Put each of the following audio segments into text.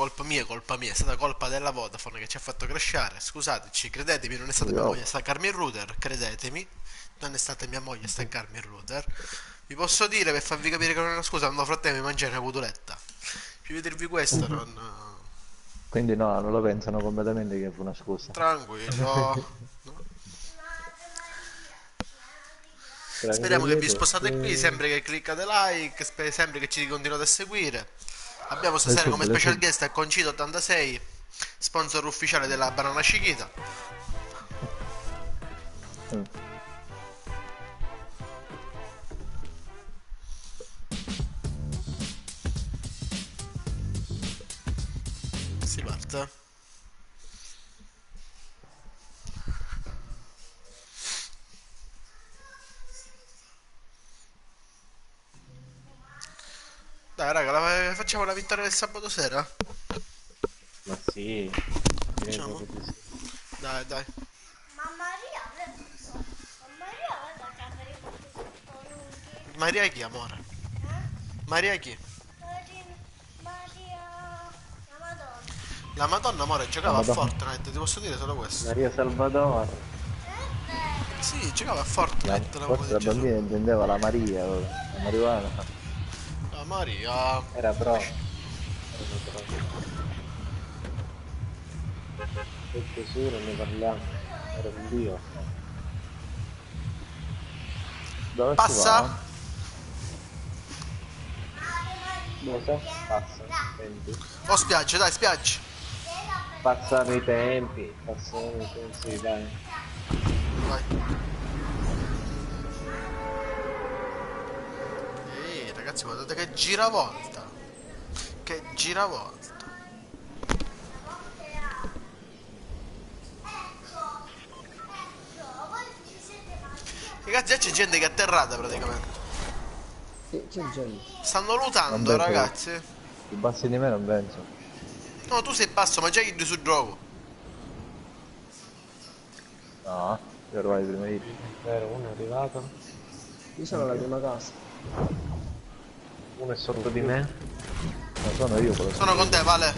colpa mia, è stata colpa della Vodafone che ci ha fatto crashare. Scusateci, credetemi, non è stata mia Io, moglie a staccarmi il router, credetemi, non è stata mia moglie a staccarmi il router. Vi posso dire per farvi capire che non è una scusa, andò frattempo mi mangiare una cotoletta. Più di dirvi questo, non. quindi no, non lo pensano completamente che fu una scusa. Tranquillo. Speriamo che vi Tranquillito. spostate qui, sempre che cliccate like, sempre che ci continuate a seguire. Abbiamo stasera come Le special sub. guest a Concito 86, sponsor ufficiale della Banana Chiquita. Mm. Si parte. Dai raga, facciamo la vittoria del sabato sera? Ma sì, direi Facciamo? proprio di sì. Dai, dai. Maria chi, amore? Maria chi? La Madonna, amore, La giocava a Madonna. Fortnite, ti posso dire solo questo. Maria Salvador. Sì, giocava a Fortnite una Forse di la Gesù. bambina intendeva la Maria, la marijuana. La Maria. Era pro. Era una pro. Del Gesù non ne parliamo. Era un dio. Dove si Passa? va? Cosa? Passano i tempi. O spiaggia, dai, spiaggia. Passano i tempi. Passano i tempi. Sì, dai. Vai. Ehi, ragazzi, guardate che giravolta. Che giravolta. Ragazzi, già c'è gente che è atterrata praticamente. Sì, c'è gente. Stanno Non lutando, penso che ragazzi. più bassi di me non penso. No, tu sei basso, ma già chiudi sul gioco. No, io ero ai prima hit. È vero, uno è arrivato. Io sono alla Anche prima casa. Uno è sotto di me. non sono io quello Sono sotto di con te, te. Vale.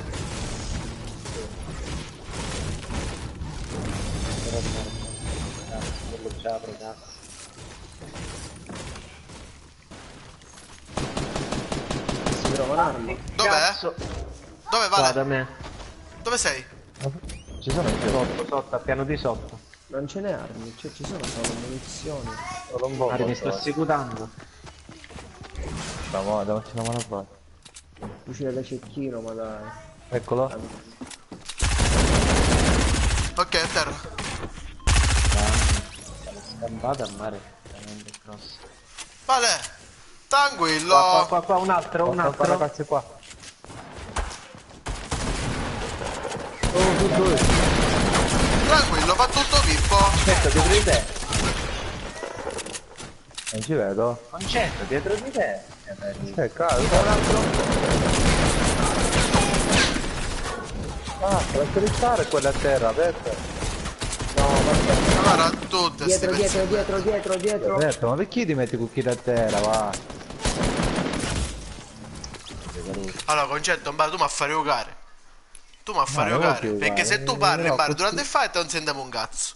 Però è morto. Cazzo, quello già apre cazzo. Si trova un'arma. Dov'è? Cazzo. Dove, Qua da Vale? me. Dove sei? Ci sono anche io. Sotto, sotto, a piano di sotto. Non ce n'è armi, cioè ci sono solo munizioni. Solo un po' Mari, mi sto qualcosa. assicurando. Davanti una mano qua. Fucile da cecchino, ma dai. Eccolo. Ok, a terra. L'ho scampata a mare. Veramente grosso. Vale. Qua, Tranquillo. qua, qua, un altro, un Qua, altro. ragazzi qua. Oh, tu due. Tranquillo, fa tutto Pippo. Concetto dietro di te. Non ci vedo. Concetto dietro di te. Cazzo, c'è un altro. Ah, per atterrare quella a terra, aperta. Allora, tutte sti Dietro, pezzi. dietro, dietro, dietro, dietro. Aperta, ma perché ti metti cucchiaio a terra, va? Allora, concetto, in bar, tu mi fare giocare. Tu mi No, fare non lo giocare. più Perché uguale. se tu parli in No, bar durante così. il fight non sentiamo un cazzo.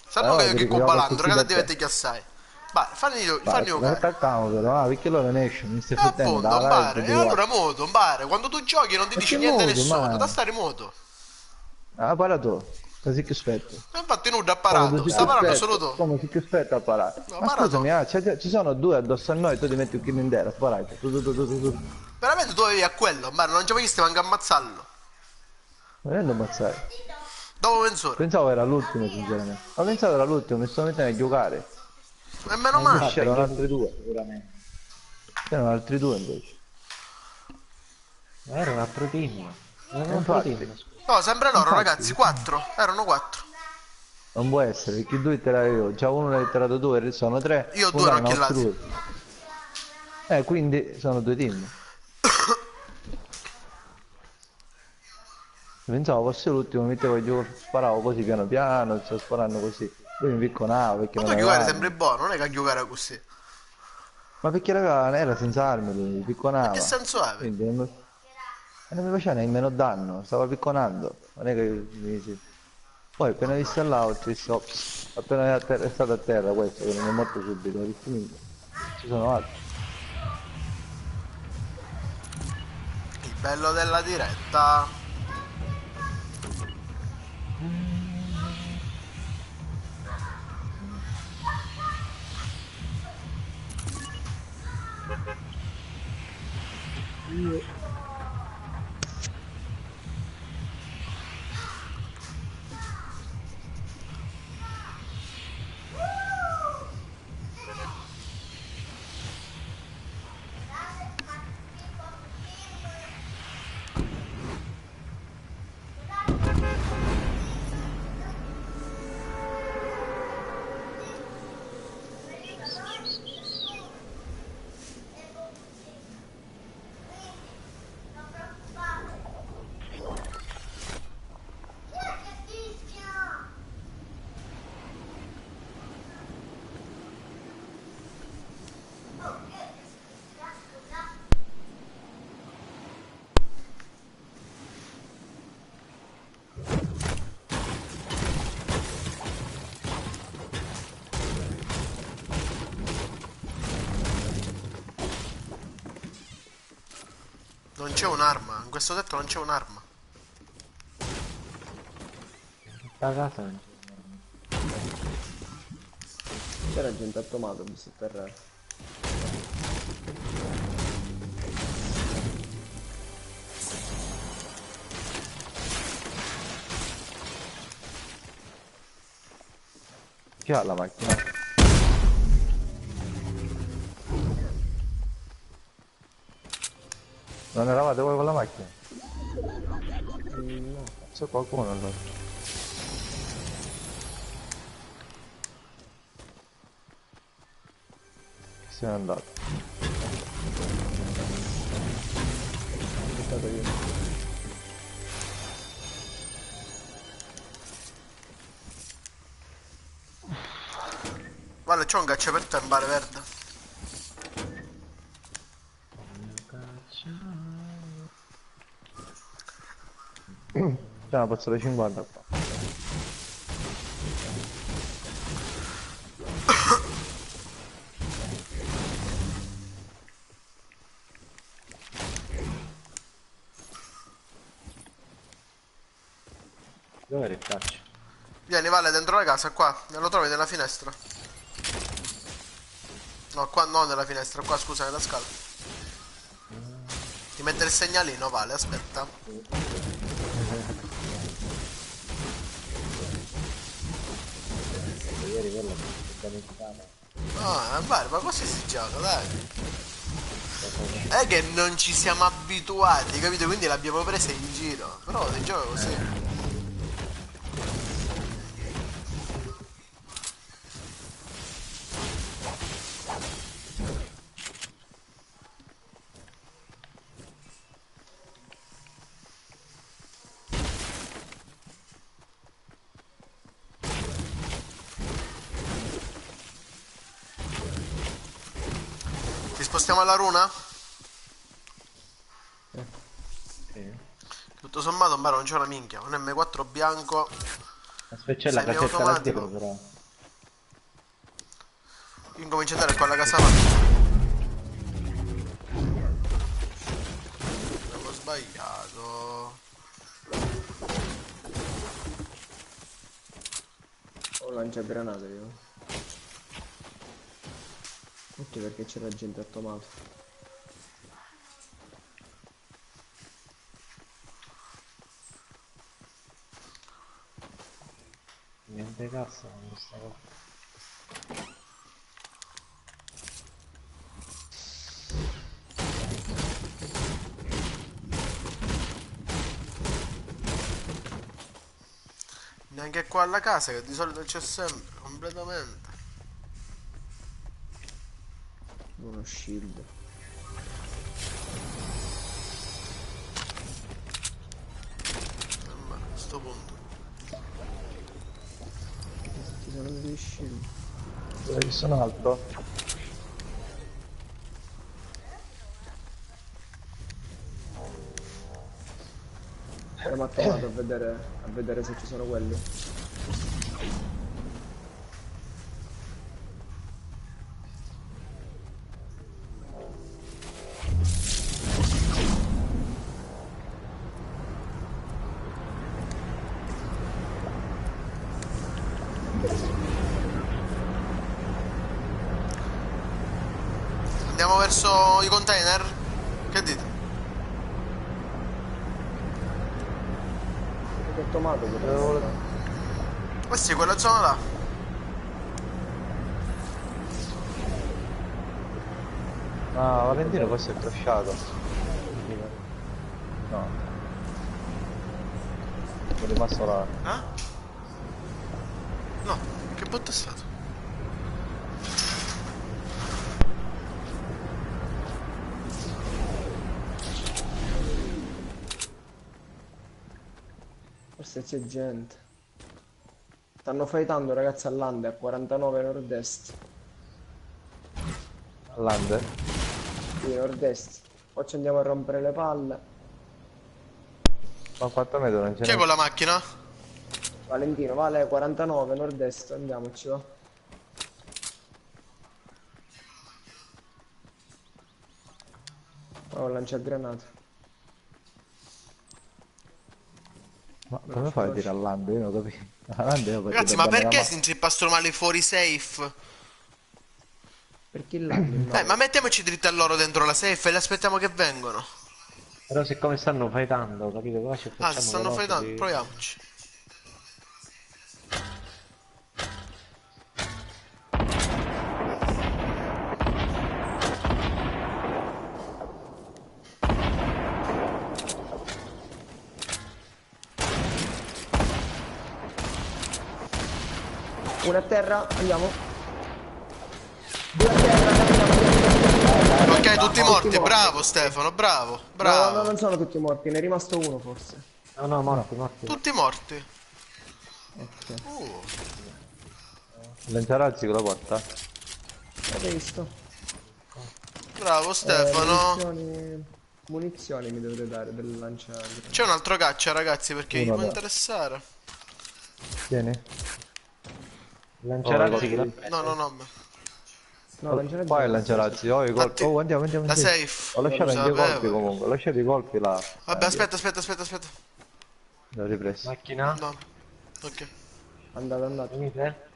Sanno che Allora io ti chi richiamo cubalando, cucchiaio ragazzi, a te. diventi assai. Vai, Ma fanno non giocare. attaccamo però, perché loro ne esce, mi stai E fottendo appunto, un dalla bar. live E di qua. allora moto, un bar. Quando tu giochi non ti Ma dici che niente a modo, nessuno, da ma... stare moto. Ah, parla tu, così che aspetto. E infatti nudo ha Come tu parato, sei sta più parlando solo esperto, tu. come sei più esperto a parare. No, Ma para tu. scusami, ci sono due addosso a noi, tu ti metti un chilo intero a sparare. Tu. Veramente tu avevi a quello, bar, non ci voglisti manco ammazzarlo. Volendo ammazzare. Dopo mezz'ora. Pensavo era l'ultimo, sinceramente. Ma pensavo era l'ultimo, mi sto mettendo a giocare. E meno Invece male. Infatti c'erano anche altri tu, due. sicuramente. C'erano altri due invece. Ma era un altro team. Era E un altro infatti, team, scusa. No, sempre loro, ragazzi, infatti, quattro. Erano quattro. non può essere, perché due te l'avevo. Già uno l'hai tirato due, sono tre, Io due uno ne era ho un killati. altrui. Quindi sono due team. Pensavo fosse l'ultimo, mettevo giù, sparavo così piano piano, sto sparando così. Lui mi picconava perché Ma non tu aveva giocare sempre armi. buono, non è che giocare così. Ma perché raga, era senza armi lui, mi Ma che picconava. senso ave? Quindi, non mi faceva neanche meno danno, stava picconando. Non è che mi dici. Poi appena visto l'auto, dissi, ops, appena è stato a terra questo, che non è morto subito, ho detto, "Minchia, ci sono altri." Il bello della diretta. Non c'è un'arma, in questo tetto non c'è un'arma. Questa casa non c'è. C'era gente automato, ho visto terra. Chi ha la macchina? Non eravate voi con la macchina? No. C'è qualcuno allora. Se n'è andato. È stato io. Vale, c'ho un cacciaperta in mare verde. C'è una pozza da 50 qua. Dove le caccia? Vieni, Vale, dentro la casa, qua. Lo trovi nella finestra. No, qua no, nella finestra, qua, scusa, nella scala. Ti mette il segnalino, Vale, aspetta. Ieri quello mi è organizzato. Ah, Vale, ma così si gioca, dai. È che non ci siamo abituati, capito? Quindi l'abbiamo presa in giro. Però si gioca così. Ti spostiamo alla runa? Sì. Tutto sommato, Mbaro non c'è una minchia. Un M4 bianco, Aspetta, c'è la casetta là dietro semiautomatico. però. Io incomincio ad andare qua alla casa avanti. Avevo sbagliato. Ho lanciagranate io. Ok, perché c'era gente automato. Niente cazzo con questa cosa. Neanche qua alla casa, che di solito c'è sempre, completamente. Uno shield. Ma a questo punto. Ci sono degli shield. Dove ci sono altro? Andiamo a tomato a vedere se ci sono quelli. Andiamo verso i container? Che dite? Che tomato potrebbe essere. Eh sì, quella zona là. Ah, Valentino forse è crashato. No. È rimasto là. Eh? No, che botto è stato? Forse c'è gente. Stanno fightando ragazzi all'Ande a 49 nord-est. All'Ande? Sì, nord-est. Poi ci andiamo a rompere le palle. Ma quanto metro non ce Chi è n'è? con la macchina? Valentino, vale 49 nord-est, andiamoci va. Oh, lanciagranate. Ma come fai a dire all'Ande? Io non capisco. All'Ande io perché Ragazzi, ma dobbiamo perché andare si intrippa sto male fuori safe? Per chi l'hanno? Ma mettiamoci dritti a loro dentro la safe e li aspettiamo che vengono. Però siccome stanno fightando, capito? Qua ci Ah, si facciamo stanno veloci fightando, di... proviamoci. Una a terra, andiamo. Due a terra, andiamo. Ok, tutti morti, morti. bravo Stefano, bravo, No, bravo. non sono tutti morti, ne è rimasto uno forse. No, no, morti, morti. Tutti morti. Ok, Lanciarazzi con la porta? avete visto? Bravo Stefano. Munizioni mi dovete dare del lanciare. C'è un altro caccia ragazzi perché gli Uno può da- interessare. Tieni. Lanciarazzi Oh, chi l'ha No, preso? no, no. No, lanciare Qua è lanciarazzi, oh i colpi. Oh andiamo, andiamo, La andiamo. safe. Ho lasciato Lo anche i colpi sapevo. comunque, ho lasciato i colpi là. Vabbè, Andiamo. aspetta. L'ho ripreso. Macchina? No. Ok. andate. Venite?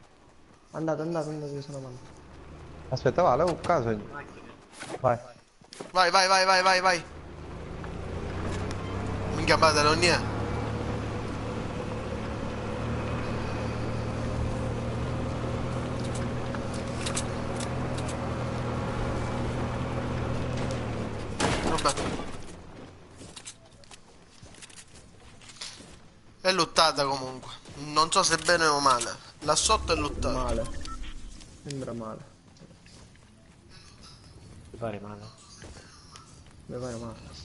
Andate, io sono avanti. Aspetta, va, un caso. Vai. Vai. Minchia bada, non è. Vabbè. È lottata comunque. Non so se bene o male. Là sotto è lottata. Male. Sembra male. Ti pare male? Mi pare male.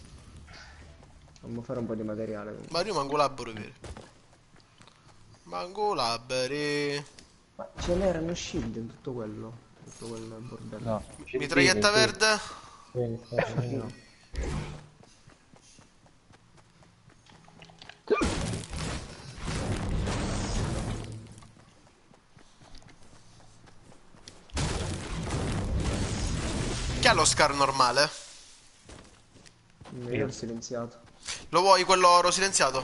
Dobbiamo fare un po' di materiale comunque. Ma io manco labbro, vero? Manco labbri. Ma ce n'erano shield in tutto quello. Tutto quel bordello. No. Mitraglietta verde. Vieni, vieni, no. Chi ha lo scar normale? Io l'ho silenziato. Lo vuoi quello oro silenziato?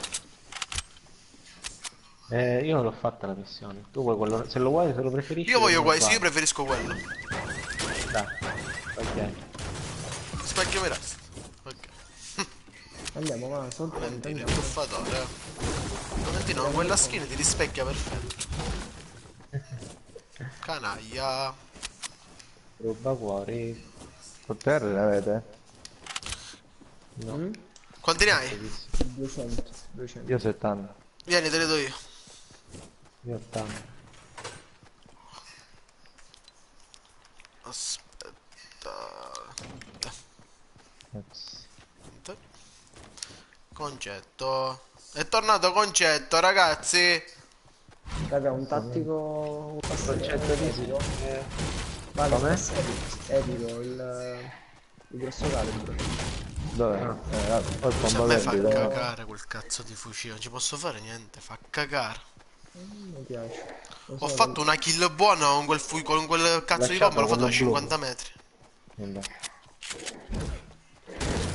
Io non l'ho fatta la missione. Tu vuoi quello... Se lo vuoi, se lo preferisci... Io voglio non quello, sì, vale. io preferisco quello. Dai. Ok. Specchio mi resta. Ok. Andiamo, va, soltanto Valentino, il andiamo. tuffatore. Valentino, quella skin ti rispecchia perfetto. Canaglia. Ruba cuori. Sul terra ne avete? No. Mm? Quanti ne hai? 200. Io 70. Vieni, te le do io. Io 80. Aspetta. Concetto. È tornato concetto, ragazzi. Raga, un tattico. Un Concetto di... epico. Vale, Come? epico, il grosso calibro. Dov'è? Poi Cioè, a me fa combattenti, cagare quel cazzo di fucile, non ci posso fare niente, fa cagare. Non mi piace. Lo Ho so, fatto una kill buona con quel cazzo di bomba, l'ho fatto da 50 metri. Vabbè.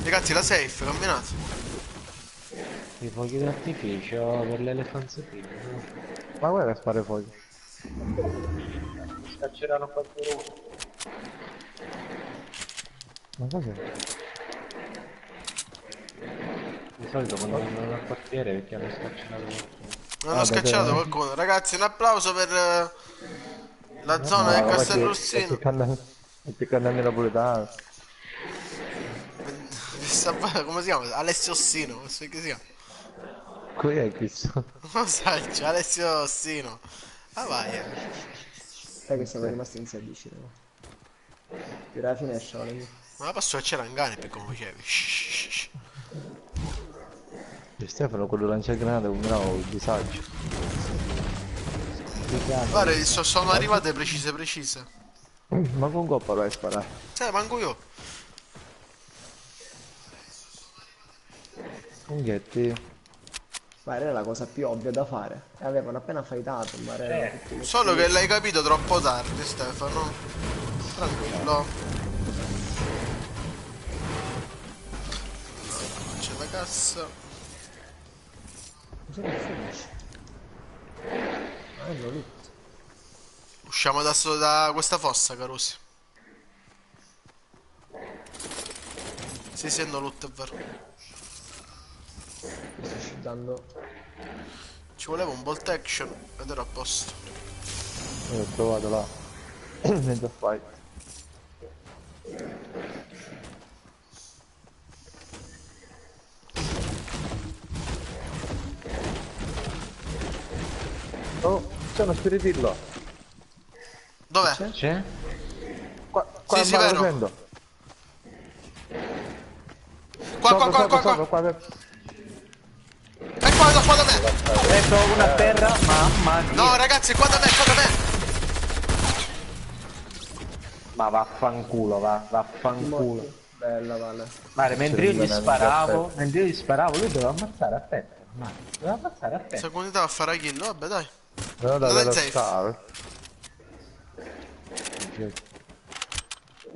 Ragazzi, la safe, camminate. I fuochi d'artificio per le elefanzatine. Ma guarda che spara fuochi. Scacceranno qualcuno. Ma cos'è? Di solito quando vanno al quartiere perché hanno scacciato qualcuno. Hanno scacciato te. qualcuno. Ragazzi, un applauso per la zona del No, ma Castello sta Rossino. cercando a me napoletano. Come si chiama? Alessio Ossino, non so che si chiama. Qui è questo. Non sai, c'è Alessio Ossino. Ah vai, sai che siamo rimasti in 16. No? Più alla fine esce Ma la passo a Cerangani per come facevi. Shh. Di Stefano quello lancia granate un bravo disagio. Guarda, sono arrivate precise. Ma con coppa vai a sparare. Manco io. Unghetti. Ma era la cosa più ovvia da fare. E avevano appena fightato, ma erano tutti Solo che l'hai capito troppo tardi, Stefano. Tranquillo. C'è la cassa. Cosa che finisce? Ah, non loot. Usciamo da questa fossa, Carusi. Sì, hanno loot, è vero. Mi sto sciddando. Ci voleva un bolt action ed ero a posto. Io l'ho trovato là. Mezzo fight. Oh, c'è uno spiritillo. Dov'è? C'è? Qua Sì, al bar, vero. lo prendo. Qua. È qua da me. Ecco una a terra, mamma mia. No, ragazzi, qua da me. Ma vaffanculo, vaffanculo. Morti. Bella, Vale. Mare, mentre io gli C'è sparavo, lui doveva ammazzare a te. Ma doveva ammazzare a te. Seconda va a fare la kill, vabbè dai. No, Non è dallo safe. star.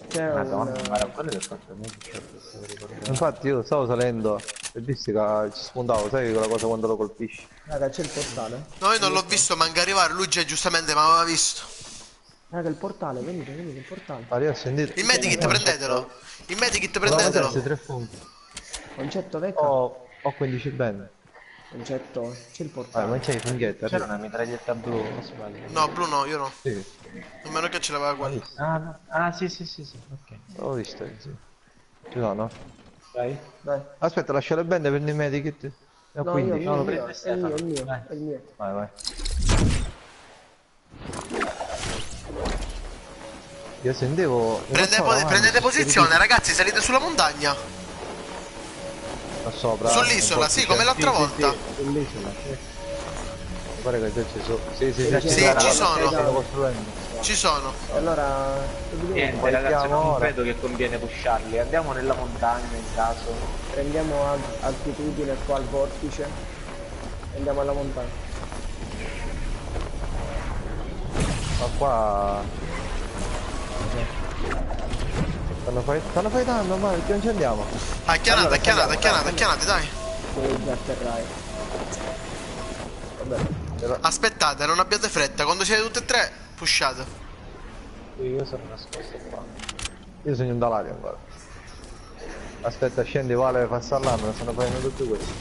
C'è Madonna, un... guarda, quello che ho fatto molto. Infatti io stavo salendo e visti che ci spuntavo, sai quella cosa quando lo colpisci? Raga, c'è il portale. No, io non l'ho visto manca arrivare, lui già giustamente mi aveva visto. Raga, il portale, venite, il portale. Ma io ho sentito. Il medikit prendetelo. Il medikit No, ma prendetelo. adesso 3 punti. Concetto vecchio. Ho 15 bene. Concetto, c'è il Vai, portale. ma c'è i funghetti, C'era arriva. una mitraglietta blu, non sbaglio. No, blu no, io no. Sì, A meno che ce l'aveva quello. Ah, no. Ah, sì, ok. l'ho visto, sì. Ci sono? Vai. Dai. Aspetta, lascia le bende per i medikit. Ne ho No, 15. no, lo io, prende è il Stefano. mio, è il mio, Vai. è il mio. Vai, vai. Io sentivo... Prendete posizione, ragazzi, salite sulla montagna. Da sopra. Sull'isola, sì, come l'altra volta. Sull'isola, sì. Mi pare che già ci sono. Sì, ci sono. Stanno costruendo. Ci sono. E allora... Niente, Poi ragazzi, andiamo non ora. credo che conviene pusharli. Andiamo nella montagna in caso. Prendiamo altitudine qua al vortice. E andiamo alla montagna. Ma qua... Stanno fightando, ma che non ci andiamo? Acchianate, dai. Dove già atterrai. Vabbè. Aspettate, non abbiate fretta. Quando siete tutte e tre, pushate. Io sono nascosto qua. Io sono in Dalaria ancora. Aspetta, scendi, Vale, passa all'anno, stanno facendo tutti questi.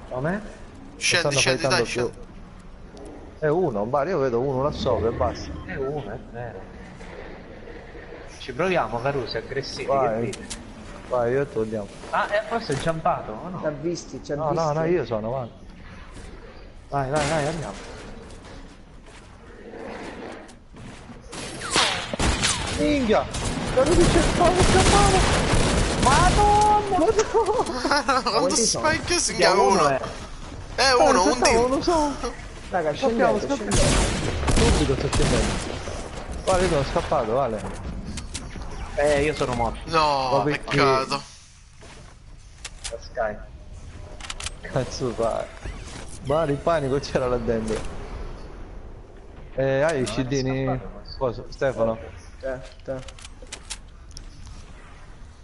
Come? Scendi, Stanno dai, fightando scendi. più. È uno, io vedo uno là sopra e basta. È uno, è vero. Ci proviamo, Carusi, aggressivi, che Vai, dite? vai, io e tu andiamo. Ah, forse è jumpato, o Ci ha no? visti, ci ha No, visti. no, io sono, vai. Vai, andiamo. Minchia! Cosa dice qua, scappare? Madonna! Quanto Quanti sono? spike si Vediamo, chiama uno? è. È uno, un team. Non lo so. Raga, Scappiamo, scendete, scappiamo. scendete. Subito sto scendendo. Vale, io sono scappato, Vale. Io sono morto. No, Ma perché- peccato. Sky. Cazzo fai? Ma il panico c'era là dentro. Hai i scildini? Cosa? Stefano? Te.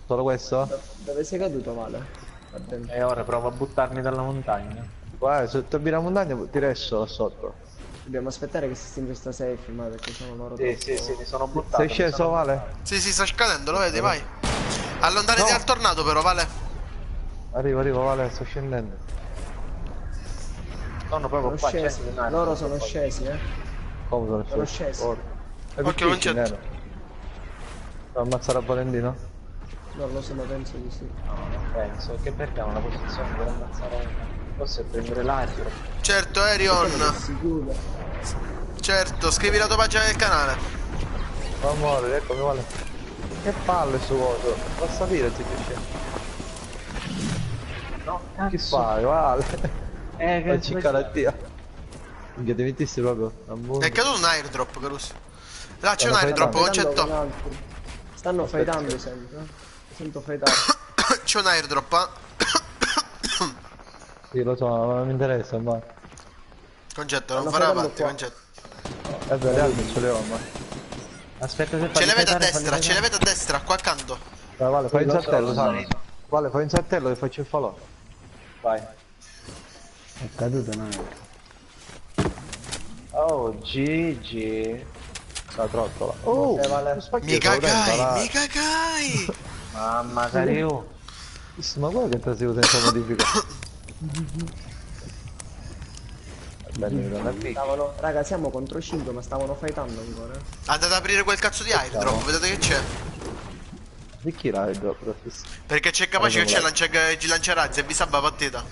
Solo questo? Dove sei caduto, Vale? Là dentro. E ora provo a buttarmi dalla montagna. Guarda, se tobbi la montagna ti resto là sotto. Dobbiamo aspettare che si estingue sta safe, ma perché sono loro Sì, troppo... sì, mi sono buttato. Sei mi sceso, sono- Vale? Sì, sta scadendo, lo vedi, vai. Allontanati No. dal tornado però, Vale. Arrivo, Vale, sto scendendo. Sono proprio Sono qua, scesi, c'è un attimo. loro sono scesi, Come sono Sono sceso? scesi. Oh. È Occhio, difficile, concetto. nero. Devo ammazzare a Valentino? Non lo so, ma penso di sì. No, non penso, che perdiamo una posizione per ammazzare. Forse prendere l'aereo. Certo, Che Arion. si chiude. Certo, scrivi la tua pagina del canale. Amore, eccomi, Vale. Che palle sto coso? Fa salire, ti piace? No, Che cazzo. fai, Vale? Che Facci carattia. Minchia, ti mettissi proprio a mondo. È caduto un airdrop, Caruso. Là c'è un Stanno airdrop, fightando. Fightando con concetto. altri. Stanno Aspetta. fightando sempre. Sento fightare. C'è un airdrop, Sì, lo so, ma non mi interessa, ma... Concetto, non Stanno farà fightando parte, qua. concetto. È vero, le armi ce le ho, ma... Aspetta se Ce le vedo a fare, destra, ce le vedo a destra, qua accanto. Dai, Vale, fai Sì, un lo so, saltello, lo sai? so. Vale, fai un saltello che faccio il falò. Vai. È caduto un altro. Oh, GG. La trottola. Oh, Vale. lo spacchio Mi te lo tengo, cagai, dai. mi cagai. Mamma Cariu. Ma guarda che ti siamo senza modifica. Bene, non è piccolo. Stavano... Raga, siamo contro 5, ma stavano fightando ancora. Andate ad aprire quel cazzo di airdrop, vedete che c'è. Di chi l'hai il drop? Perché c'è capace che c'è lanciarazzi e vi salva la partita.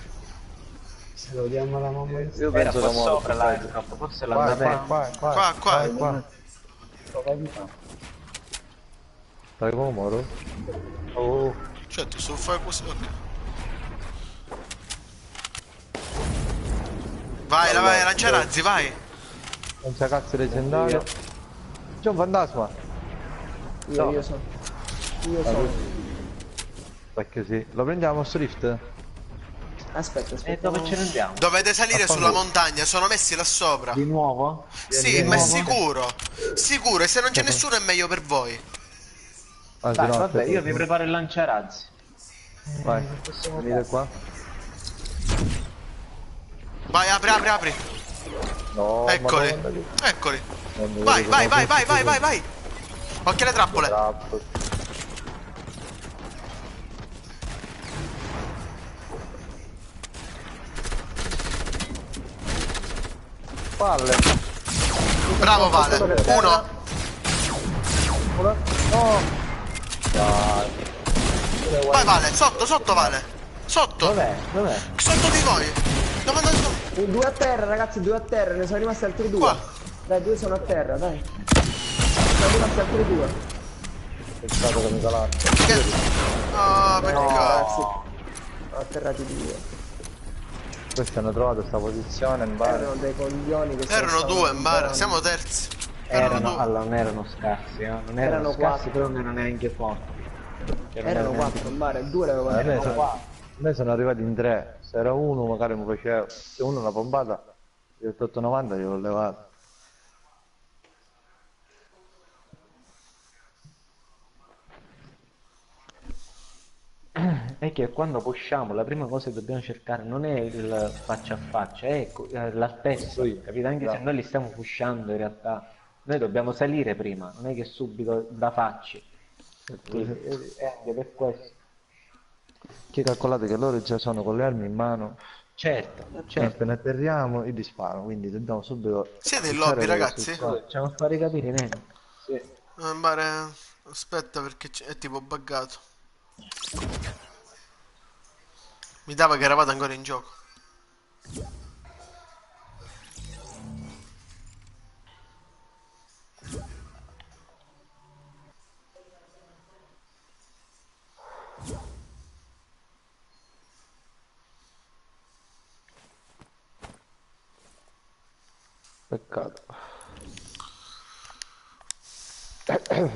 Se lo diamo alla mamma di Io Era penso qua da morto. sopra l'aereo, forse l'ha Qua, dato. Qua. Dai, come moro? Oh, Cioè, tu sto fare così, ok. Vai, vai, lanciarazzi, vai. non c'è cazzo leggendario. C'è un fantasma. Io so. Io so. Perché sì. Lo prendiamo sto lift? Aspetta, E aspetta. dove ce ne andiamo? Dovete salire Affanculo. sulla montagna, sono messi là sopra. Di nuovo? Sì, ma è sicuro. Sicuro, e se non c'è nessuno è meglio per voi. Anzi, Dai, no, vabbè, aspetta, io vi preparo il lanciarazzi. vai. Venite qua. Vai, apri. No, Eccoli. Madonna, che- Eccoli. non mi Vai, vedo vai, come vai, fosse vai. Occhio alle trappole. trappo. Palle. Bravo, Vale. Uno. No. Vai, Vale. Sotto, Vale. Sotto. Dov'è? Dov'è? Sotto di voi. Dove andate? Due a terra, ragazzi, due a terra. Ne sono rimasti altri due. Qua. Dai, due sono a terra, dai. Sono rimasti altri due. Peccato che mi calato. Ah, No, peccato. ragazzi. Sono atterrati due. Questi hanno trovato sta posizione in bar. Erano dei coglioni che se Erano lo stavano due in bar, comprando. siamo terzi. Erano Erano, due. allora non erano scarsi, non erano, Erano scarsi, quattro. però non erano neanche forti. Cioè, non Erano neanche- quattro in bar e due le avevo A me detto. sono, a me sono arrivati in tre. Se era uno magari mi faceva. Se uno una bombata, io 890 gliel'ho levato. È che quando pushiamo la prima cosa che dobbiamo cercare non è il faccia a faccia, è la testa, capito? Anche se noi li stiamo pushando in realtà, noi dobbiamo salire prima, non è che subito da facci. Anche per questo. Che calcolate che loro già sono con le armi in mano. Certo, Cioè, certo. appena atterriamo, io disparo, quindi dobbiamo subito. Siete in pushare lobby, la ragazzi? costruzione. Facciamo fare capire niente. Sì. In bar. Aspetta perché è tipo buggato. Mi dava che eravate ancora in gioco. Peccato. È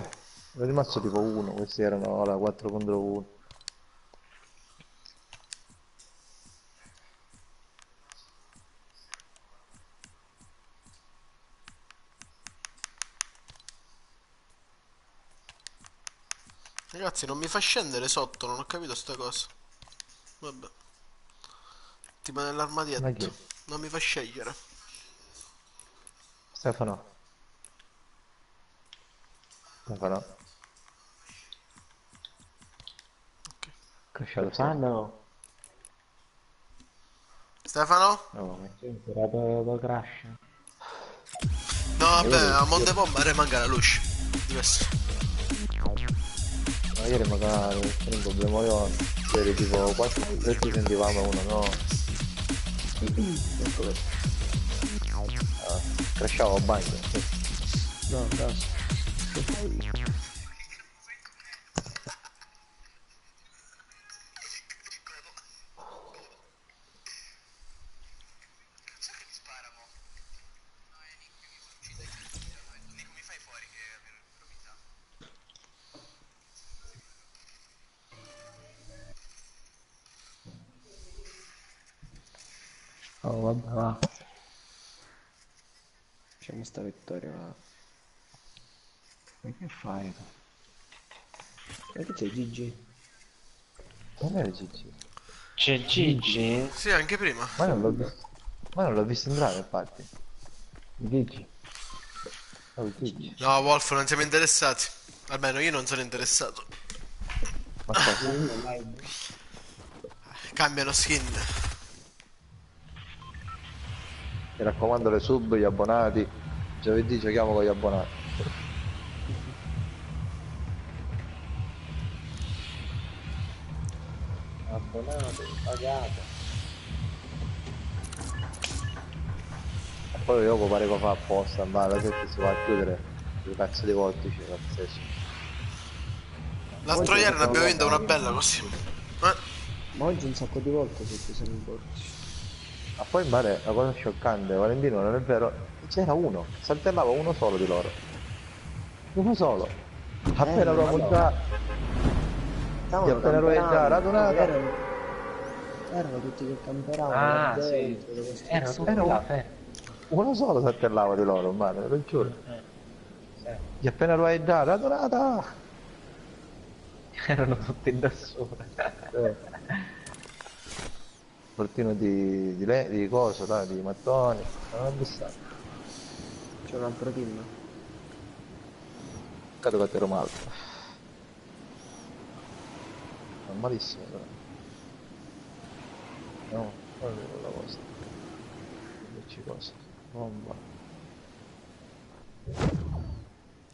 rimasto tipo uno, questi erano ora 4 contro 1. Ragazzi, non mi fa scendere sotto, non ho capito sta cosa. Vabbè. Tipo Ma chi? nell'armadietto. Non mi fa scegliere. Stefano. Stefano. Cresciato Stefano. Stefano? Stefano? No, ma- Sì, ancora dopo crash. No, vabbè, ieri, a Montepomba manca la luce. Diverso. ma ieri magari per un problema io ieri tipo 4 minuti sentivamo uno, no? Ecco vedi. Cresciavo a bagno. Sì. No, caso. Oh, vabbè, va. Facciamo sta vittoria, va. Ma che fai? E che c'è Gigi? Non è Gigi. C'è Gigi? Sì, anche prima. Ma non l'ho visto. Ma non l'ho visto entrare infatti. Gigi. Oh, Gigi. No, Wolf, non siamo interessati. Almeno io non sono interessato. Ma cosa? Cambiano skin. Mi raccomando le sub, gli abbonati. Giovedì giochiamo con gli abbonati. Abbonato, pagato. E poi io pare che fa apposta, ma la gente si va a chiudere. Due cazzo di vortici, pazzesco. L'altro Oggi ieri ne abbiamo vinta una facciamo- bella così. Ma oggi un sacco di volte si sono in vortici. Ma poi in mare la cosa scioccante, Valentino, non è vero? C'era uno, saltellava uno solo di loro. Uno solo. Appena lo Madonna. già. Stavano appena lo hai già camperando, radunata. erano tutti che camperavano Ah, là sì. dentro, le Erano costruzioni. tutti Era là, un- Uno solo saltellava di loro, in mare, lo giuro. Sì. E appena lo hai già radunata. Erano tutti da sopra. Portino di coso, là, di mattoni. Non ho visto. C'è un altro team. Peccato che ero male. Normalissimo però. No, non è quella cosa. Dici cosa. Bomba.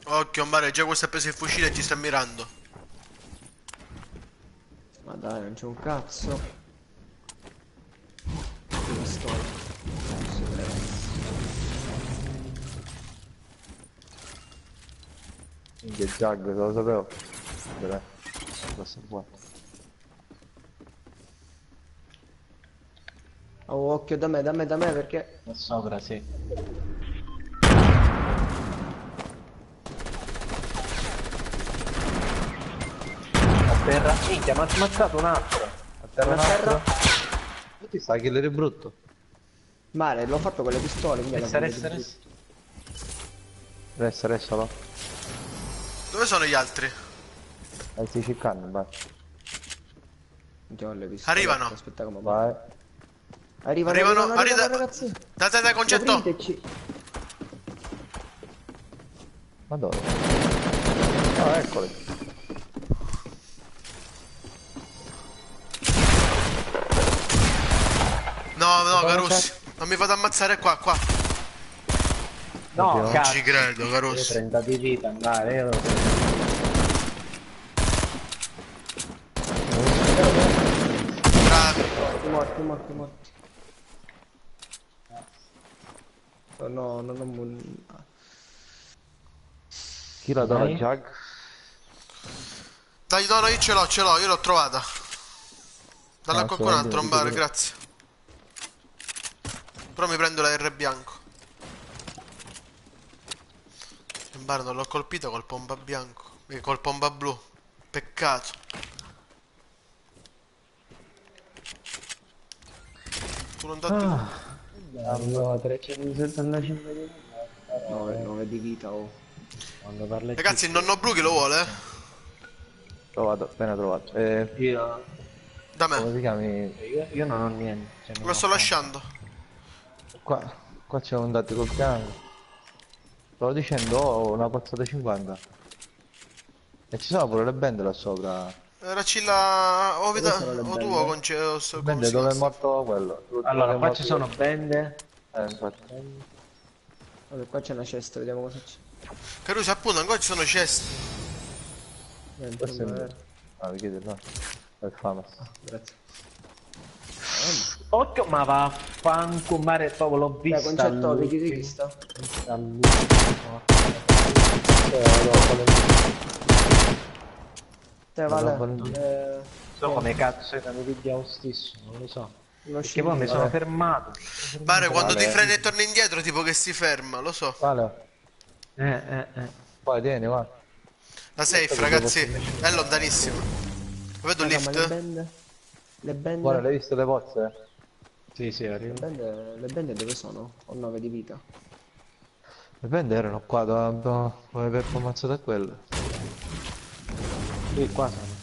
Occhio, Mare, già questo ha preso il fucile e ci sta mirando. Ma dai, non c'è un cazzo. Che pistola. Minchia Jag, se lo sapevo. Dov'è? Questo è buono. Oh, occhio da me perché... Da sopra, sì. A terra. Minchia, mi ha ammazzato un altro. A terra un A terra? altro. E ti sa che l'eri brutto. Mare, l'ho fatto con le pistole, quindi Resta, la resta, resta. Restalo. Dove sono gli altri? Stai cercando, vai. Già le pistole. Arrivano. Aspetta come Vai. Arrivano, arriva- ragazzi. Dai, concetto. Copriteci. Ma dove? Ah, eccoli. No, Carussi. Non mi fate ammazzare qua. No, Oddio. Non cazzo. ci credo, Io Carussi. 30 di vita, andare. Io... Bravi. Morti. Oh, no, non ho... Chi la dona Vai. Jag? Dai, no, io ce l'ho, io l'ho trovata. Dalla a Ah, qualcun ok, altro, vedi, Mare, vedi. grazie. Però mi prendo la R bianco. Mare non l'ho colpita col pompa bianco. Col pompa blu. Peccato. Tu non datti... Arrivo 375 di 9 di vita, oh. Quando parla Ragazzi, il nonno blu chi lo vuole? Trovato, appena trovato. Io, Da Come me. si chiami? io non ho niente. Cioè, non Lo ho sto fame. lasciando. Qua c'è un dato col cranio. Stavo dicendo, ho una pozzata 50. E ci sono pure le bende là sopra. Racilla, o, Dove sono le o tu bende? o con Le come bende si dove chiama? è morto quello. Dove Allora, è qua ci morto sono quello. bende. Infatti. Vabbè, qua c'è una cesta, vediamo cosa c'è. Caruso, appunto, ancora ci sono ceste. Niente, Questo è non mio. è. Ah, mi chiede no. Per fame. Grazie. Occhio, ma vaffanculo, mare, proprio l'ho Dai, vista concetto, vedi di chi all'ultimo. sta? Vista all'ultimo. Te, Ma Vale. non- So come cazzo mi pigliavo stesso, non lo so. Uno Perché poi mi scintilla. sono fermato. Mare, quando ti Vale. freni e torni indietro, tipo che si ferma, lo so. Vale, Eh. qua tieni, va. La safe, ragazzi, è lontanissima. Vedo il Raga, ma le lift. bende? Le bende? Guarda, l'hai visto le pozze? Sì, sì, arrivo. Le bende dove sono? Ho 9 di vita. Le bende erano qua, dove aver ammazzato a quelle. Qui, qua sono.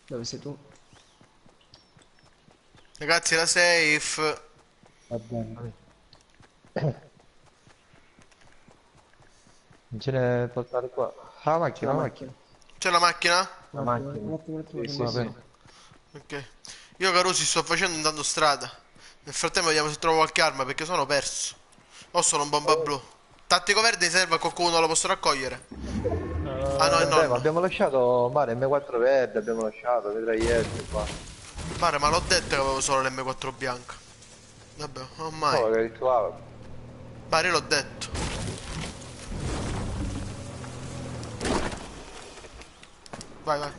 Dove sei tu? Ragazzi, la safe. Va bene. Non ce ne portare qua. Ah, la macchina, La la macchina. macchina. C'è la macchina? La macchina. Un attimo, Sì, Va sì. bene. Ok. Io, Carusi, sto facendo intanto strada. Nel frattempo vediamo se trovo qualche arma, perché sono perso. O sono un bomba blu. Tattico verde serve a qualcuno, lo posso raccogliere? Ah no, è Dai, ma nonno. abbiamo lasciato mare M4 verde, abbiamo lasciato, mitragliette qua. Pare, ma l'ho detto che avevo solo l'M4 bianca. Vabbè, ormai. Oh, che rituale. Pare, l'ho detto. Vai, vai.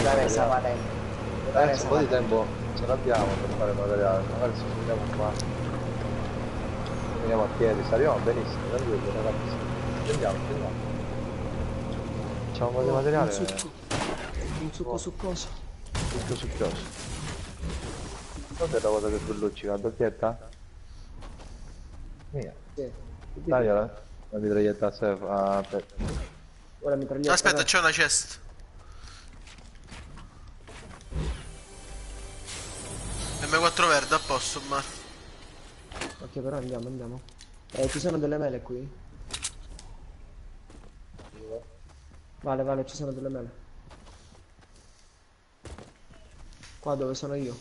La resa, Vale. La Adesso resa, un po' di Vale. tempo ce l'abbiamo per fare materiale, magari se scendiamo qua. Veniamo a piedi, saliamo benissimo, tranquillo ragazzi. Scendiamo. Facciamo un po' di materiale, Un succo succoso. tutto su chioso. Cos'è la cosa che tu luccica? La doppietta? Mia. Sì. Tagliola? La mitraglietta a sé, per... Ora mitraglietta. Aspetta, dai. c'è una chest. M4 verde a posto, ma. Ok, però andiamo. Ci sono delle mele qui? Vale, ci sono delle mele. Qua dove sono io.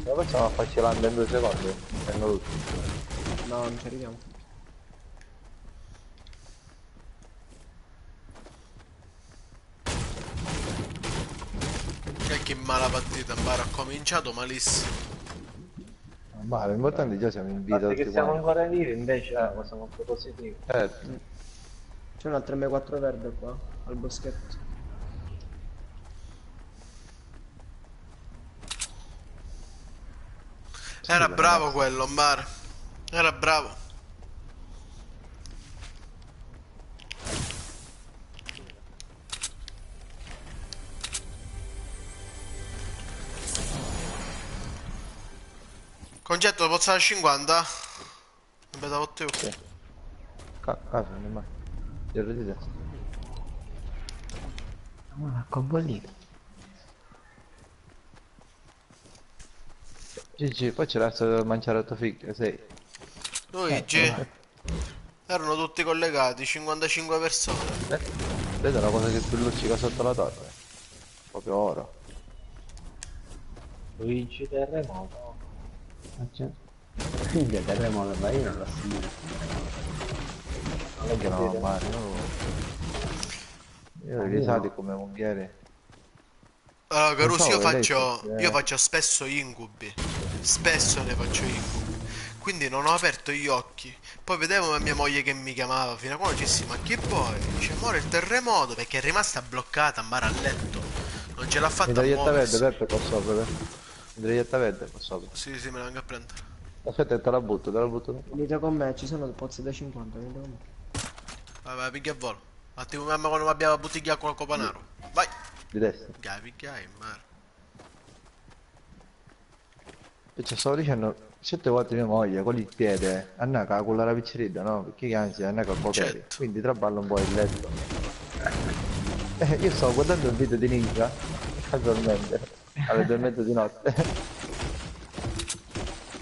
Ma facciamo a farci l'anda in 2 secondi? Tengo tutto. No, non ci arriviamo. Che mala partita, Mbara, ha cominciato malissimo. Ma l'importante è che già siamo in vita Basta che tutti siamo quanti. ancora vivi, invece è una cosa molto positiva. C'è un altro M4 verde qua, al boschetto. Era bravo quello, Mbara. Era bravo. Concetto, posso 50? Vabbè, da 8 euro. Sì. Caso, non è mai. Dietro di te. Una cobolita. GG, poi c'era stato mangiare la tua figlia, sei. Luigi, erano tutti collegati, 55 persone. Vedi una cosa che tu luccica sotto la torre. Proprio oro. Luigi Terremoto. Figlio terremoto, ma io non l'ho sentito. Non lo Che no, capite? Mario. Io li sa di come unghieri. Allora, Caruso, so, io faccio spesso incubi. Spesso ne faccio incubi. Quindi non ho aperto gli occhi. Poi vedevo mia moglie che mi chiamava fino a quando dicessi, ma chi poi? Dice, amore, il terremoto, perché è rimasta bloccata a mare a letto. Non ce l'ha fatta a Mitraglietta verde, muoversi. Peppe, qua sopra, Peppe. Mitraglietta verde, qua sopra. Sì, sì, me la vengo a prendere. Aspetta, te la butto. Venite con me, ci sono pozze da 50, venite con me. Vai, vai, piglia a volo. Attimo mamma quando mi abbiamo bottiglia con il copanaro. Vai. Di destra. Gai, pigliai, in mare. Cioè, stavo dicendo 7 volte mia moglie con il piede, annaka con la pizzeria, no? Perché anzi, annaka con poteri. Certo. Quindi traballa un po' il letto. Io stavo guardando il video di Ninja, casualmente, alle 2:30 di notte.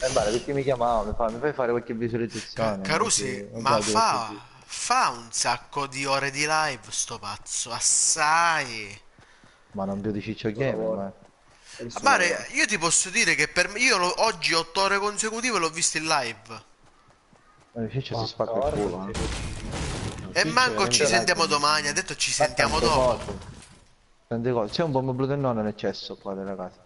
E guarda, perché mi chiamava, mi fai fare qualche visualizzazione, Carusi, qualche... ma guardi qualche fa, video. fa un sacco di ore di live sto pazzo, assai. Ma non più di Ciccio suo Gamer, lavoro. ma... È il suo Pare, lavoro. io ti posso dire che per me, oggi 8 ore consecutive l'ho visto in live. Ma Ciccio si 8 spacca il ore culo, eh. consecutivi. No, E Ciccio manco ci veramente live sentiamo non... domani, ha detto ci fa sentiamo tante dopo. cose. Tante cose. C'è un bombo blu del nonno in eccesso qua della casa.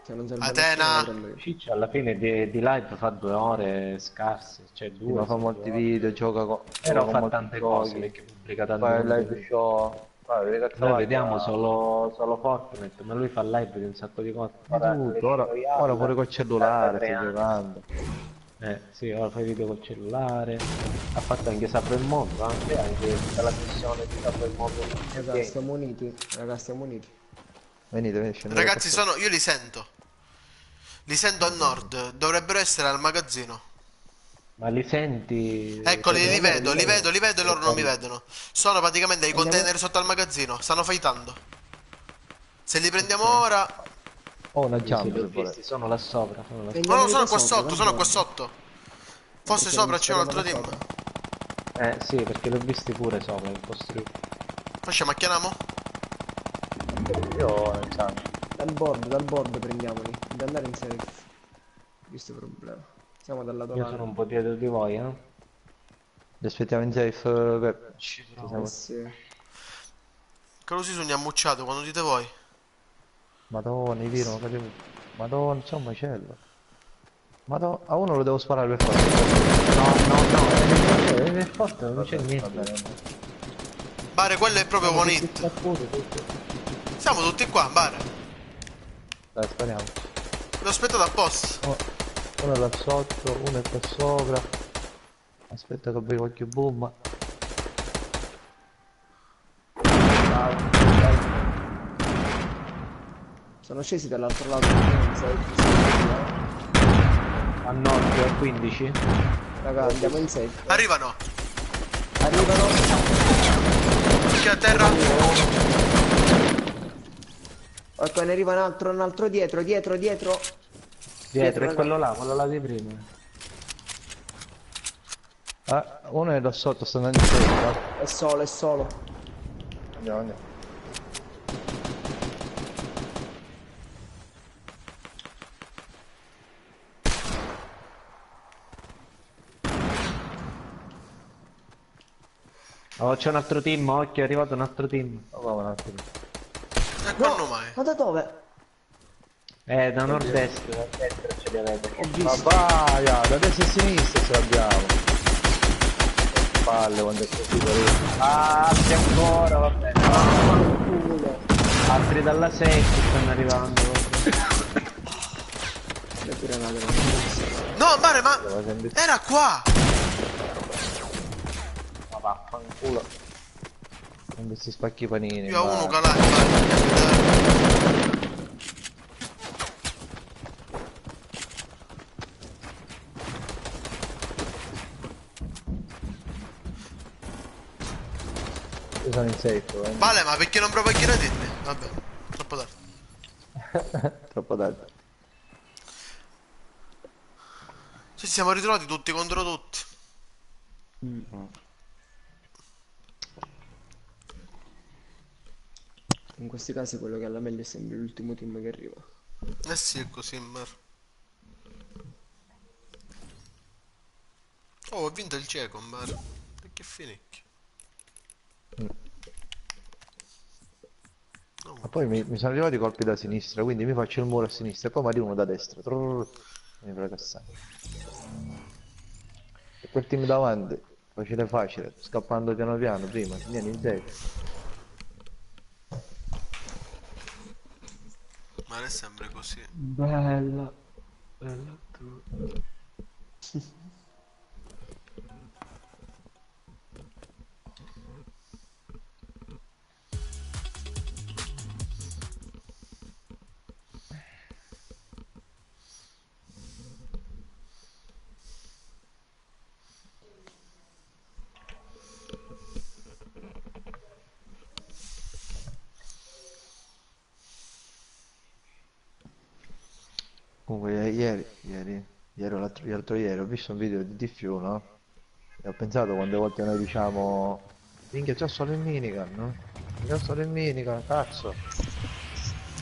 Se non serve a nessuno lo Atena, prendo io. Ciccio alla fine di live fa 2 ore scarse, cioè Sì, ma due, fa sì, molti 2 ore. video, gioca Però con fa molti tante cose giochi, perché pubblica tanti fa il live contenuti. show, fa le Noi cazzate, vediamo ma solo Fortnite, ma lui fa live di un sacco di cose. di Ora le tutto. Ora pure tutorial col da cellulare sta 3 anni. giocando. Sì, ora fa i video col cellulare. Ha fatto anche Sapro il Mondo, anche tutta la missione di Sapro il Mondo con il Raga, game. stiamo uniti. Raga, stiamo uniti. Venite, scendete qua ragazzi sotto. io li sento. Li sento a nord, dovrebbero essere al magazzino. Ma li senti? Eccoli, li Andiamo, vedo, li andiamo. vedo, li vedo e loro non mi vedono. Sono praticamente ai Andiamo. container sotto al magazzino, stanno fightando. Se li prendiamo Ok. ora... Ho una Sì, sì, jump li ho se vuole. visti, sono là sopra, sono là sopra. No, no, Prendiamoli sono da qua sopra, sotto, dal sono qua bordo. sotto. Forse Perché non sopra c'è un spariamo altro da team. sopra. Sì, perché li ho visti pure sopra, in costruito. Facciamo, macchianiamo? Io ho una jump. Dal bordo prendiamoli. Devi andare in safe. Questo è il problema. Siamo dal lato Io sono là. un po' dietro di voi, eh? Li aspettiamo in safe, Pep. Ci Ci provo. Eh siamo... sì. Così sono ammucciato, quando dite voi. Madonna, i tiro, ma cadevo. Madonna, c'è un macello. Madonna, a uno lo devo sparare per forza. No, no, no, è forte, non c'è Va niente. bene. Bare, quello è proprio Siamo one tutti hit. scapputi, tutti. Siamo tutti qua, Bare. Dai, spariamo. L'ho aspettato apposta. Oh, uno è là sotto, uno è qua sopra. Aspetta che bevo qualche boom. Sono scesi dall'altro lato. In safe. A nord a 15. Raga, andiamo in safe. Arrivano. Arrivano. Chi è a terra? Ecco, ne arriva un altro dietro, dietro. Dietro, è raga. quello là di prima. Ah, uno è là sotto, sta andando in safe. È solo, è solo. Andiamo. Oh, c'è un altro team, occhio, è arrivato un altro team. Oh, va un attimo. E quando mai? Ma da dove? Da nord-est, da destra ce li avete. Ho Ma visto. vai, da destra e a sinistra ce l'abbiamo. Palle quando è così per Ah, altri ancora, va bene. Altri dalla 6 stanno arrivando. Le granate non sono. No, Bare, ma... sempre. Era qua! Ma vaffanculo. Quando si spacchi i panini. Io ho uno va. calato, Bare. Io sono in safe, Vale, ma perché non provo a dirmi? Vabbè, troppo tardi. Troppo tardi. Ci siamo ritrovati tutti contro tutti. In questi casi quello che ha la meglio è sempre l'ultimo team che arriva. Eh sì, è così, Mer. Oh, ho vinto il cieco, Mer. E che finicchio. Ma poi mi sono arrivati i colpi da sinistra, quindi mi faccio il muro a sinistra e poi mi arriva uno da destra. Trrr, mi fracassare. E quel team davanti, facile, scappando piano piano prima, vieni in safe. Ma è sempre così. Bella. Bella tu. Comunque ieri o l'altro ieri ho visto un video di Diffiu, no? E ho pensato quante volte noi diciamo minchia c'ho solo il minigun, no? C'ho solo il minigun, cazzo.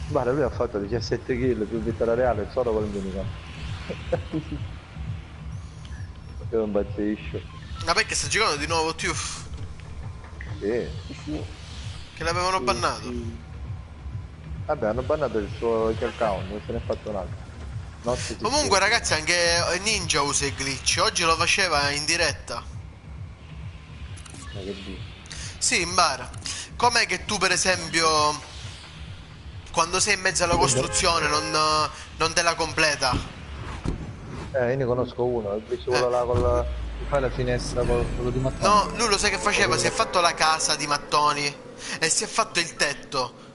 Guarda, lui ha fatto 17 kill più vittoria reale solo col minigun. Che non impazzisce. Ma perché sta giocando di nuovo Tiuf? Sì. Che l'avevano bannato. Sì. Vabbè, hanno bannato il suo account, non se ne è fatto un altro. Notte si Comunque scrive. ragazzi anche Ninja usa i glitch. Oggi lo faceva in diretta. Ma che dici? Sì, in bara. Com'è che tu per esempio quando sei in mezzo alla costruzione non te la completa? Io ne conosco uno, invece quello Eh. là che fa la finestra con quello di mattone. No, lui lo sai che faceva? Si è fatto la casa di mattoni e si è fatto il tetto.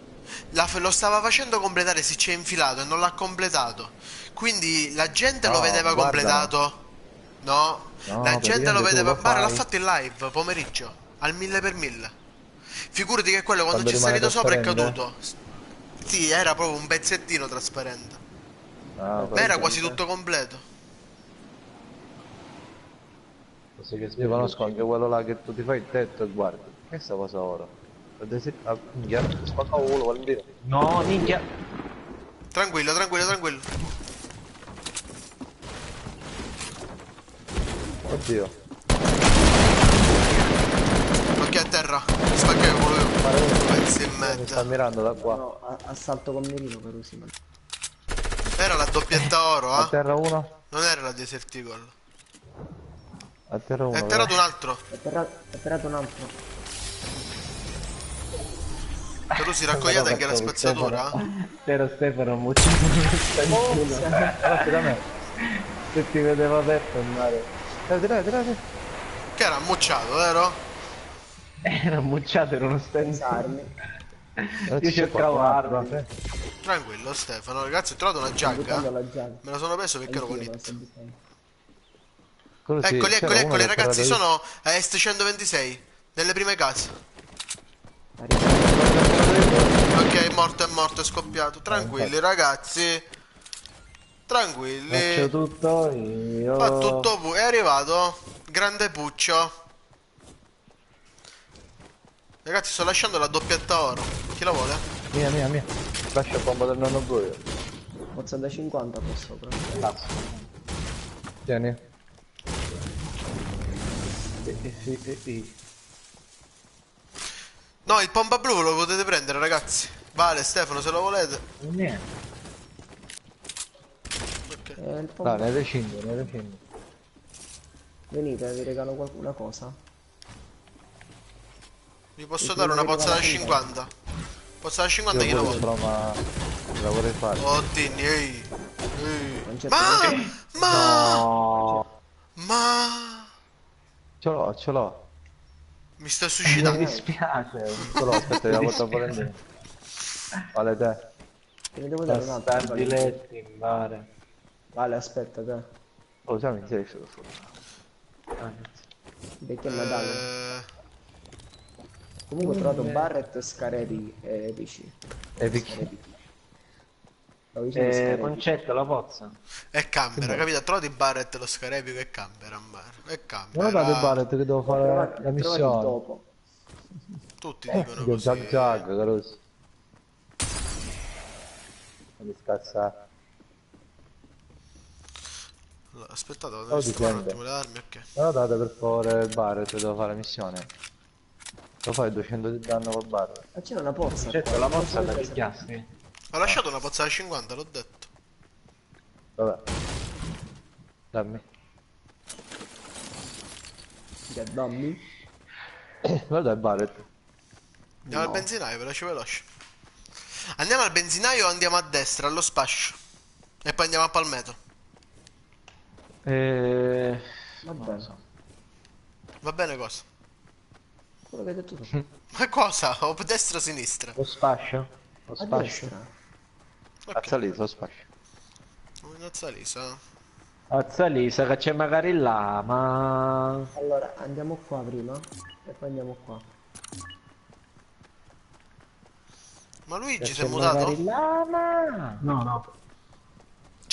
Lo stava facendo completare, si ci è infilato e non l'ha completato. Quindi la gente lo No, vedeva guarda, completato. No, no, la gente lo praticamente tu vedeva. lo Guarda, l'ha fai fatto in live pomeriggio al 1000 per 1000. Figurati che quello quando quando ci è rimane salito sopra è trasparente. caduto. Sì, era proprio un pezzettino trasparente. Ah, Ma era guarda. quasi tutto completo. Così che Io conosco anche quello là che tu ti fai il tetto e guardi. Che è sta cosa ora? Ah, minchia, ti spacca un culo, vuol dire. No, minchia! Tranquillo, tranquillo, tranquillo. Oddio. Occhio a terra. Spacca il culo io. Pezzi e Mi sta merda. mirando da qua. No, assalto con mirino per Usiman. Era la doppietta oro, A terra uno? Non era la Desert Eagle. A terra È uno, atterrato però. un altro. È atterrato un altro. Però si raccogliete anche la spazzatura? C'era Stefano mucciato Guardate da me. se ti vedevo aperto il mare. Tirate. Che era ammucciato, vero? Era mucciato, era uno stand. Armi. Io cercavo armi. Tranquillo Stefano, ragazzi ho trovato una Sto buttando giacca. la giacca. Me la sono preso perché ero con Anch'io me la it. sto buttando. Eccoli, eccoli, eccoli ragazzi, sono... sono a Est 126. Nelle prime case. Ok, è morto, è scoppiato. Tranquilli ragazzi. Faccio Tranquilli. tutto io. Fa tutto è arrivato. Grande Puccio. Ragazzi sto lasciando la doppietta oro. Chi la vuole? Mia. Lascia il bomba del nonno Buio. Mozza da 50 qua sopra. Tieni. No, il pompa blu lo potete prendere ragazzi. Vale, Stefano se lo volete. Niente. Ok. Il No, pompa. ne recendo. Venite, vi regalo una cosa. Vi posso dare una pozza da 50. Pozza da 50 chi la Io vuole? però ma la vorrei fare. Oh Tinni, ehi. Non c'è Ma No. Ma Ce l'ho. mi sto Mi suicidando. dispiace. Ce l'ho, aspetta, la porto a prendere. Vale te. Te ne devo dare un altro. Bastardi letti in mare. Vale, aspetta te. Oh, sai, mi sei solo fuori. Perché è Natale. Eh, Comunque ho trovato Barret e Scarepi epici. Epic. Stavo dicendo Scarepi. Concetto, la pozza. è Canberra, capito? Trovi Barret lo Scarepico e Canberra a mare. È Non ho dato il Canberra. bullet che devo fare la Trovate il missione. topo. Tutti dicono Io così. Zag, carosi. Mi scazza. Allora, aspettate, Oh, devo sistemare un dipende. attimo le armi, ok. Non ho dato per favore il barret, devo fare la missione. Lo fai 200 di danno col barret. Ma c'è una pozza Concetto, qua. la pozza da Pozza- picchiarsi. Ho lasciato una pozza da 50, l'ho detto. Vabbè. Dammi. Che dammi? Guarda il barret. Andiamo al benzinaio, veloce. Andiamo al benzinaio o andiamo a destra, allo spascio. E poi andiamo a Palmetto. Vabbè. Va bene cosa? Quello che hai detto tu. Ma cosa? O destra o sinistra? Lo spascio? Lo A spascio? destra. Ok. Alza lì, lo spascio. Una salisa. Alza Lisa che c'è magari là, ma... Allora, andiamo qua prima. E poi andiamo qua. Ma Luigi si C'è è mutato? magari là, ma... No, no.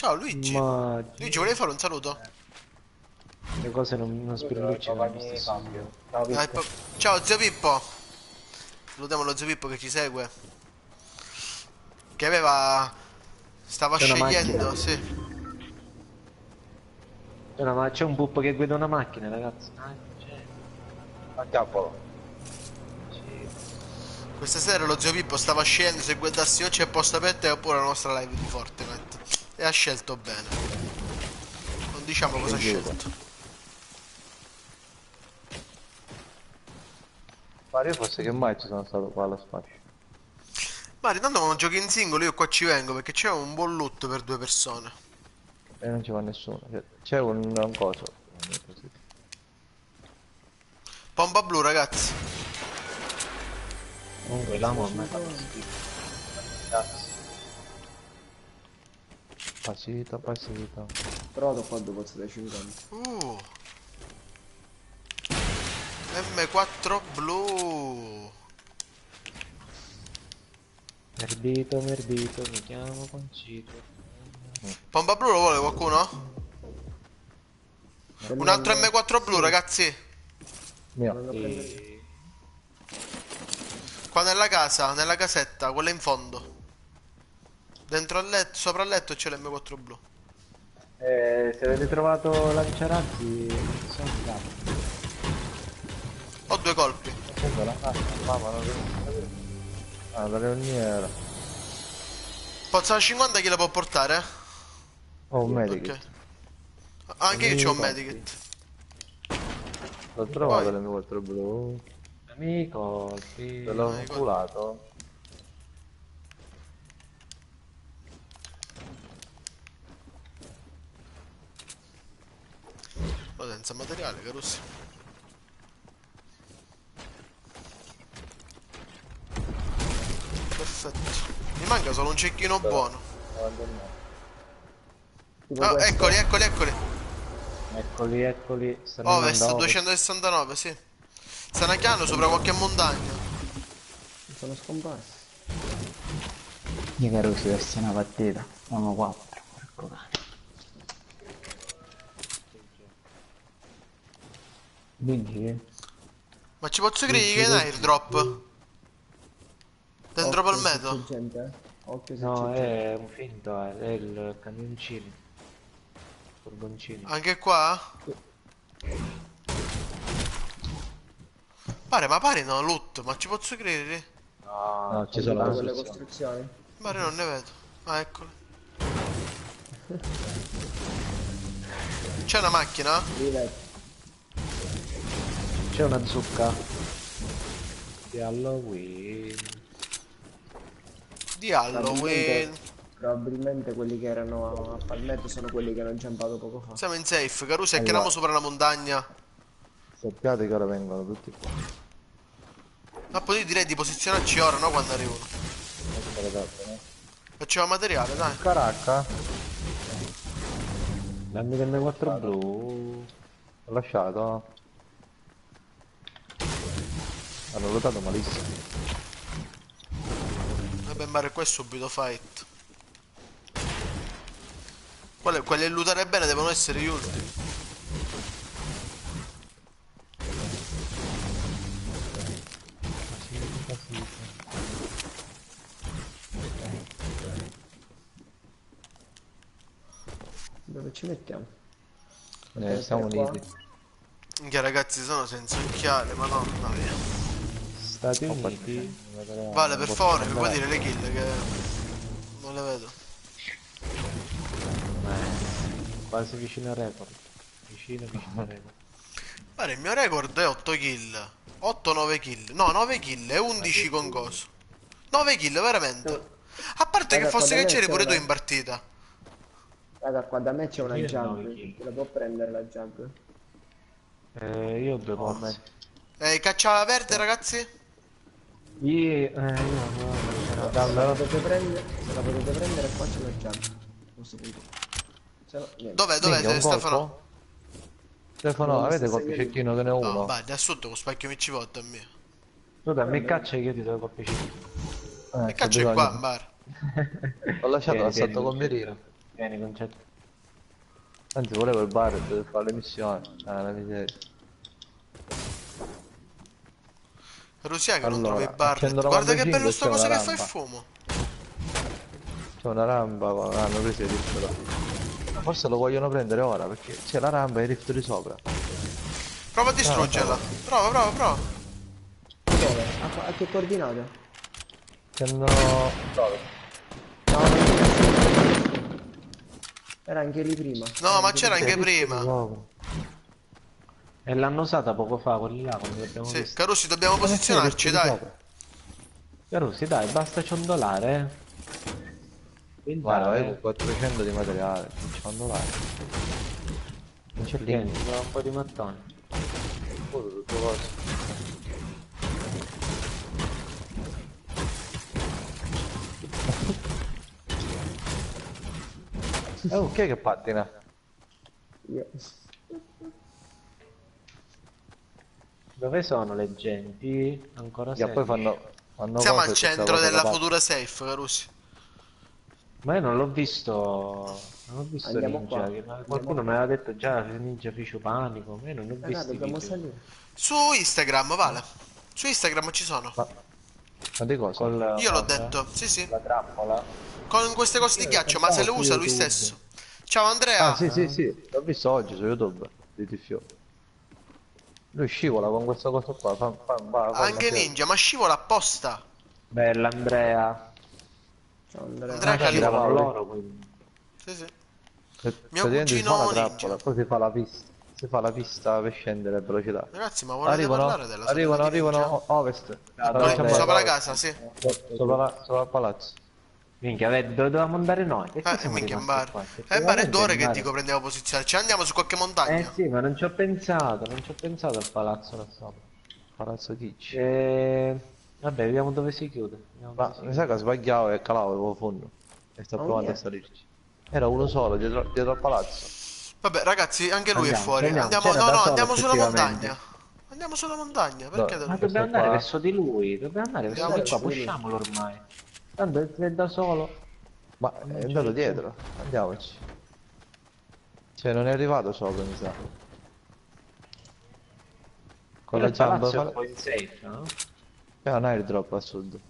Ciao Luigi. Ma Luigi, volevi fare un saluto? le cose non spirlucciano nello stesso modo. Ciao Pippo. Ciao zio Pippo. Salutiamo lo zio Pippo che ci segue. Che aveva... Stava C'è una scegliendo, macchina. sì. C'è un pupo che guida una macchina, ragazzi. C'è. Accappalo. Sì. Questa sera lo zio Pippo stava scegliendo se guardassi o c'è posto per te oppure la nostra live di Fortnite. E ha scelto bene. Non diciamo cosa ha scelto. Ma io forse che mai ci sono stato qua allo spazio. Mari, tanto quando giochi in singolo io qua ci vengo perché c'è un buon loot per due persone. E non ci va nessuno. C'è un coso. Così. Pompa blu, ragazzi. Comunque l'amo a me fa schifo. Cazzo. Passito, passito. Trovato qua dopo 750. M4 blu. Merdito, mi chiamo Concito. Pompa blu lo vuole qualcuno? Un altro M4 blu, ragazzi. Mio. Non lo prendere. Qua nella casetta, quella in fondo. Dentro al letto, sopra il letto c'è l'M4 blu. Se avete trovato lanciarazzi, sono in capo. Ho due colpi. Sento la faccia, mamma non riesco. Ah, la leoniera. Pozza da 50 chi la può portare? Oh, un Ok. medikit. Anche io c'ho un medikit. L'ho trovato Poi- l'M4 blu. Amico, sì. Te l'ho Vai, culato. Senza materiale, Carussi. Perfetto. Mi manca solo un cecchino buono. Tipo Ah, questo. eccoli. Eccoli, stanno Ovest, andando 269, sì. Sanachiano sopra qualche montagna. Sono scomparsi. Io caro si versi una partita. Siamo 4. Porco cane. Luigi? Ma ci posso credere che è un airdrop? Dentro Occhio se palmeto? c'è gente, Occhio se No, c'è gente. è un finto, è il camioncino. Furgoncino. Anche qua? Pare no, loot, ma ci posso credere? No, ci Sono sono tutte quelle le costruzioni. Pare non ne vedo. Ah, eccolo. C'è una macchina? Lì vedi. C'è una zucca di Halloween. Di Halloween. Probabilmente quelli che erano a palmetto sono quelli che hanno jumpato poco fa. Siamo in safe, Caruso, e che Allora. eravamo sopra la montagna. Sappiate che ora vengono tutti qua. Ma poi direi di posizionarci ora, no? Quando arrivano. Facciamo materiale, dai. Caracca. Dammi del M4 blu. L'ho lasciato. Hanno lottato malissimo. Vabbè, Mare, qua è subito fight. Quelli a lootare bene devono essere gli ultimi. Dove ci mettiamo? Siamo qua? uniti. Minchia, ragazzi, sono senza occhiale, ma no, via. Stati Uniti. Vale, per favore, mi puoi dire le kill che... non le vedo. Quasi vicino al record. Vicino al record. Pare il mio record è 8 kill. 8-9 kill. No, 9 kill e 11 con coso. 9 kill, veramente. A parte che Raga, fosse che qua da me c'eri c'è pure tu una- in partita. Raga, qua da me c'è una Io jug. no, chi? Te la può prendere la jug? Io ho due pozzi. Caccia la verde, ragazzi? Io no. Se la potete prendere, qua c'è la jug. A questo punto. Se no, niente. Dov'è Minchia, un Stefano? colpo? Stefano, Non avete so se colpi io- cecchino che ne ho No, uno? vai, da sotto con specchio mi ci vota a me. Tu dammi caccia e io ti do colpicino. E c'è caccia è bisogno. qua, in bar. Ho lasciato Vieni, l'assalto vieni, con mirino. Vieni, concetto. Anzi, volevo il bar per fare le missioni. Ah, la miseria. Rosia che non trovi Allora, Barret. accendo Guarda che 95 bello e sto c'è una coso che fa il rampa. fumo. C'è una rampa, hanno preso i rift però. Forse lo vogliono prendere ora perché c'è la rampa e i rift di sopra. Prova a distruggerla. Prova, prova, prova. Dove? A che coordinate? C'hanno... Dove? No, non c'è. Era anche lì prima. No, ma c'era C'è anche il rift di prima. sopra. E l'hanno usata poco fa, quelli là, quando li abbiamo Sì, visti. Carusi, dobbiamo Ma c'è il rift posizionarci, di dai. sopra. Carusi, dai, basta ciondolare, Guarda, vai Quintale. con 400 di materiale, non c'è quando vai. Non c'è Tieni, link. ti do un po' di mattoni. Tutto cosa. Chi è che pattina? Io. Dove sono le genti? Ancora Che poi 16. fanno Siamo al cose questa centro cosa della capace. futura safe, Carusi. Ma io non l'ho visto. Non ho visto Andiamo Ninja. qua. Qualcuno mi aveva detto già Ninja Ficio Panico. Ma io non ho Raga, visto i dobbiamo video. salire. Su Instagram, Vale. Su Instagram ci sono. Ma di cosa? Io l'ho Cosa? detto, sì sì. La trappola? Con queste cose di ghiaccio, ma se le Su usa lui YouTube. stesso. Ciao Ah, Andrea. sì, sì, sì, l'ho visto oggi su YouTube, di Tifio. Lui scivola con questa cosa qua, fa una Anche piega. Ninja, ma scivola apposta. Bella Andrea. Ciao Andrea. Andrea Ah, Candida California. scivolano Paoli. loro quindi. Sì sì. Mio Praticamente si fa una cugino trappola, Ninja. poi si fa la pista. Si fa la pista per scendere a velocità. Ragazzi, ma volete parlare Arrivano, della sorella arrivano, di Ninja? ovest. Da Lì, Diciamo, sopra la dove? casa, sì. sopra il palazzo. Minchia, dove dovevamo andare noi? Perché siamo Minchia, in rimasti bar. qua? In bar è Effettivamente 2 ore in che bar. dico prendiamo posizione. Ci andiamo su qualche Eh montagna. sì, ma non ci ho pensato, non ci ho pensato al palazzo là sopra. Palazzo Chicci. Vabbè, vediamo dove si chiude. Vediamo dove Ma si mi sa chiude. che sbagliavo e calavo avevo fondo. E sto Ma un provando a niente. salirci. Era uno solo, dietro al palazzo. Vabbè, ragazzi, anche lui è Andiamo, fuori. prendiamo. Andiamo, C'era no, da no, solo andiamo sulla montagna. effettivamente. Andiamo sulla montagna, perché No, da Ma lui? dobbiamo questo andare qua. verso di lui, dobbiamo andare verso di qua, Andiamoci. Verso di lui. pusciamolo ormai. Tanto è da solo. Ma Non è c'è andato il tempo. dietro. Andiamoci. Cioè, non è arrivato sopra, mi sa. Con Però la il palazzo è un jump po' in safe, no? c'è un airdrop a sud.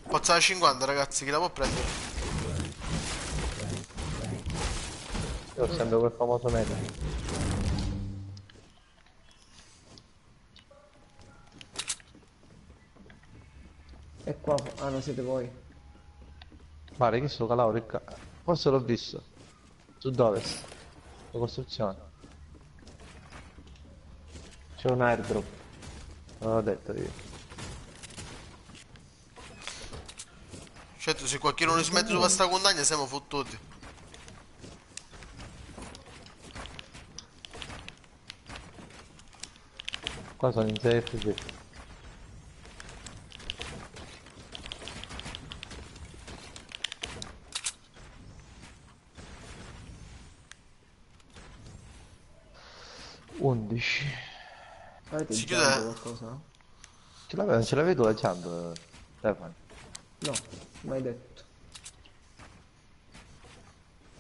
Pozza da 50, ragazzi, chi la può prendere? Io ho sempre quel famoso meta. E qua. Ah, no, siete voi. Guarda, che sto calavo ricca. Forse l'ho visto. Sud-ovest. La costruzione. C'è un airdrop. Non l'ho detto io. Certo, se qualcuno non si mette su questa montagna siamo fottuti. Qua sono in safe, sì. Undici. Avete Si jump chiude. qualcosa? Non ce l'avevi tu la jump, Stefano? No, mai detto.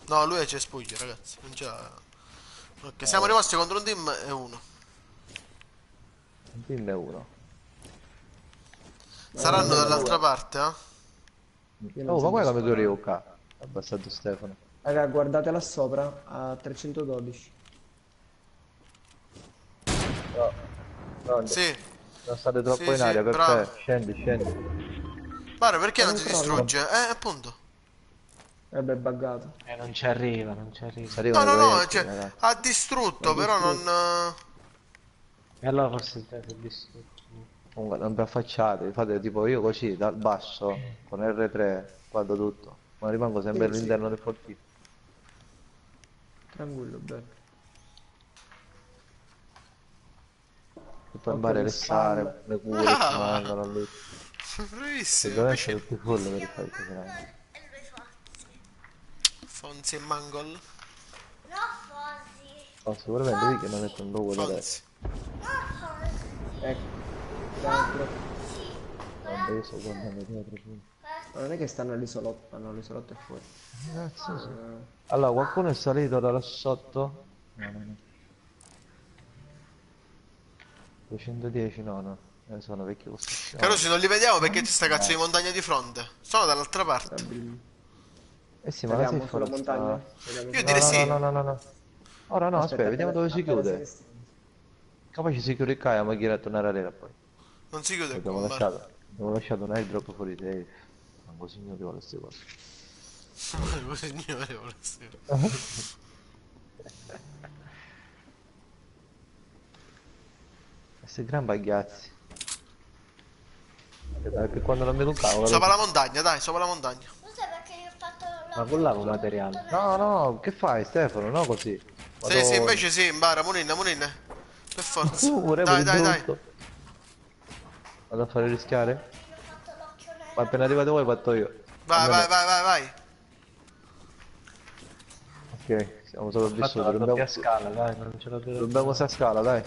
No, lui è cespuglia, ragazzi. Non c'è. Ok, siamo rimasti contro un team e uno. Dimmi uno. Saranno no, dall'altra parte, eh? Io non Oh, ma sento qua è la sparare. meteoria UK. Ha abbassato Stefano. Raga, guardate là sopra a 312. No, Sì, non state troppo sì, in sì, aria, bravo. Peppe. Scendi, scendi. Guarda, perché non non si crollo. distrugge? Appunto. Beh, è buggato. Non ci arriva, non ci arriva. Si No, arrivano i no, no, proiettili, cioè, ragazzi. ha È distrutto, però non... distrutto. E allora forse il tempo è distrutto. Comunque non vi affacciate, fate tipo io così, dal basso, con R3, guardo tutto. Ma rimango sempre Sì, sì. all'interno del fortino. Tranquillo, bello. E poi Occhio impari a alle restare, spalle. le cure che ci Ah, mancano a lui. bravissimo. Devono essere tutti full per il fatto che Fonzi e Mangol. no, sicuramente lì che non metto un logo da Fonzi. Ecco. Dentro. guarda, io sto guardando dietro. Ma non è che stanno all'isolotto, no, l'isolotto è fuori. Cazzo sì. Allora, qualcuno è salito da là sotto? No, no, no. 210, no, no. Sono vecchie costruzioni. Carusi, non li vediamo perché c'è sta cazzo di montagna di fronte. Sono dall'altra parte. Probabilmente. Eh sì, ma la Saliamo safe sulla ora montagna? sta... Saliamo Io su- direi No, sì. no, no, no, no. Ora no, aspetta, vediamo dove si appena chiude. destra. Capace si chiude qua e la macchina tornare a rera poi. Non si chiude il Abbiamo combat. lasciato un airdrop fuori safe. Ma così non vuole queste cose. Signore, volessi. Questi gran bagliazzi. Perché quando non mi toccavo... Sopra la montagna, dai, sopra la montagna. Scusa perché io ho fatto Ma con là un materiale. No, no, che fai Stefano? No così. Sì, sì, invece sì, Imbara, Muninna, Muninna. Per forza. Pure, Dai, dai, dai. brutto. Vado a fare rischiare? io ho fatto l'occhio nero. Ma appena arrivate voi fatto io. Vai, Almeno- vai, vai, vai, vai. Ok, siamo Fatto sopravvissuti. la doppia Dobbiamo, scala, dai, non ce l'abbiamo. dobbiamo sta scala, dai.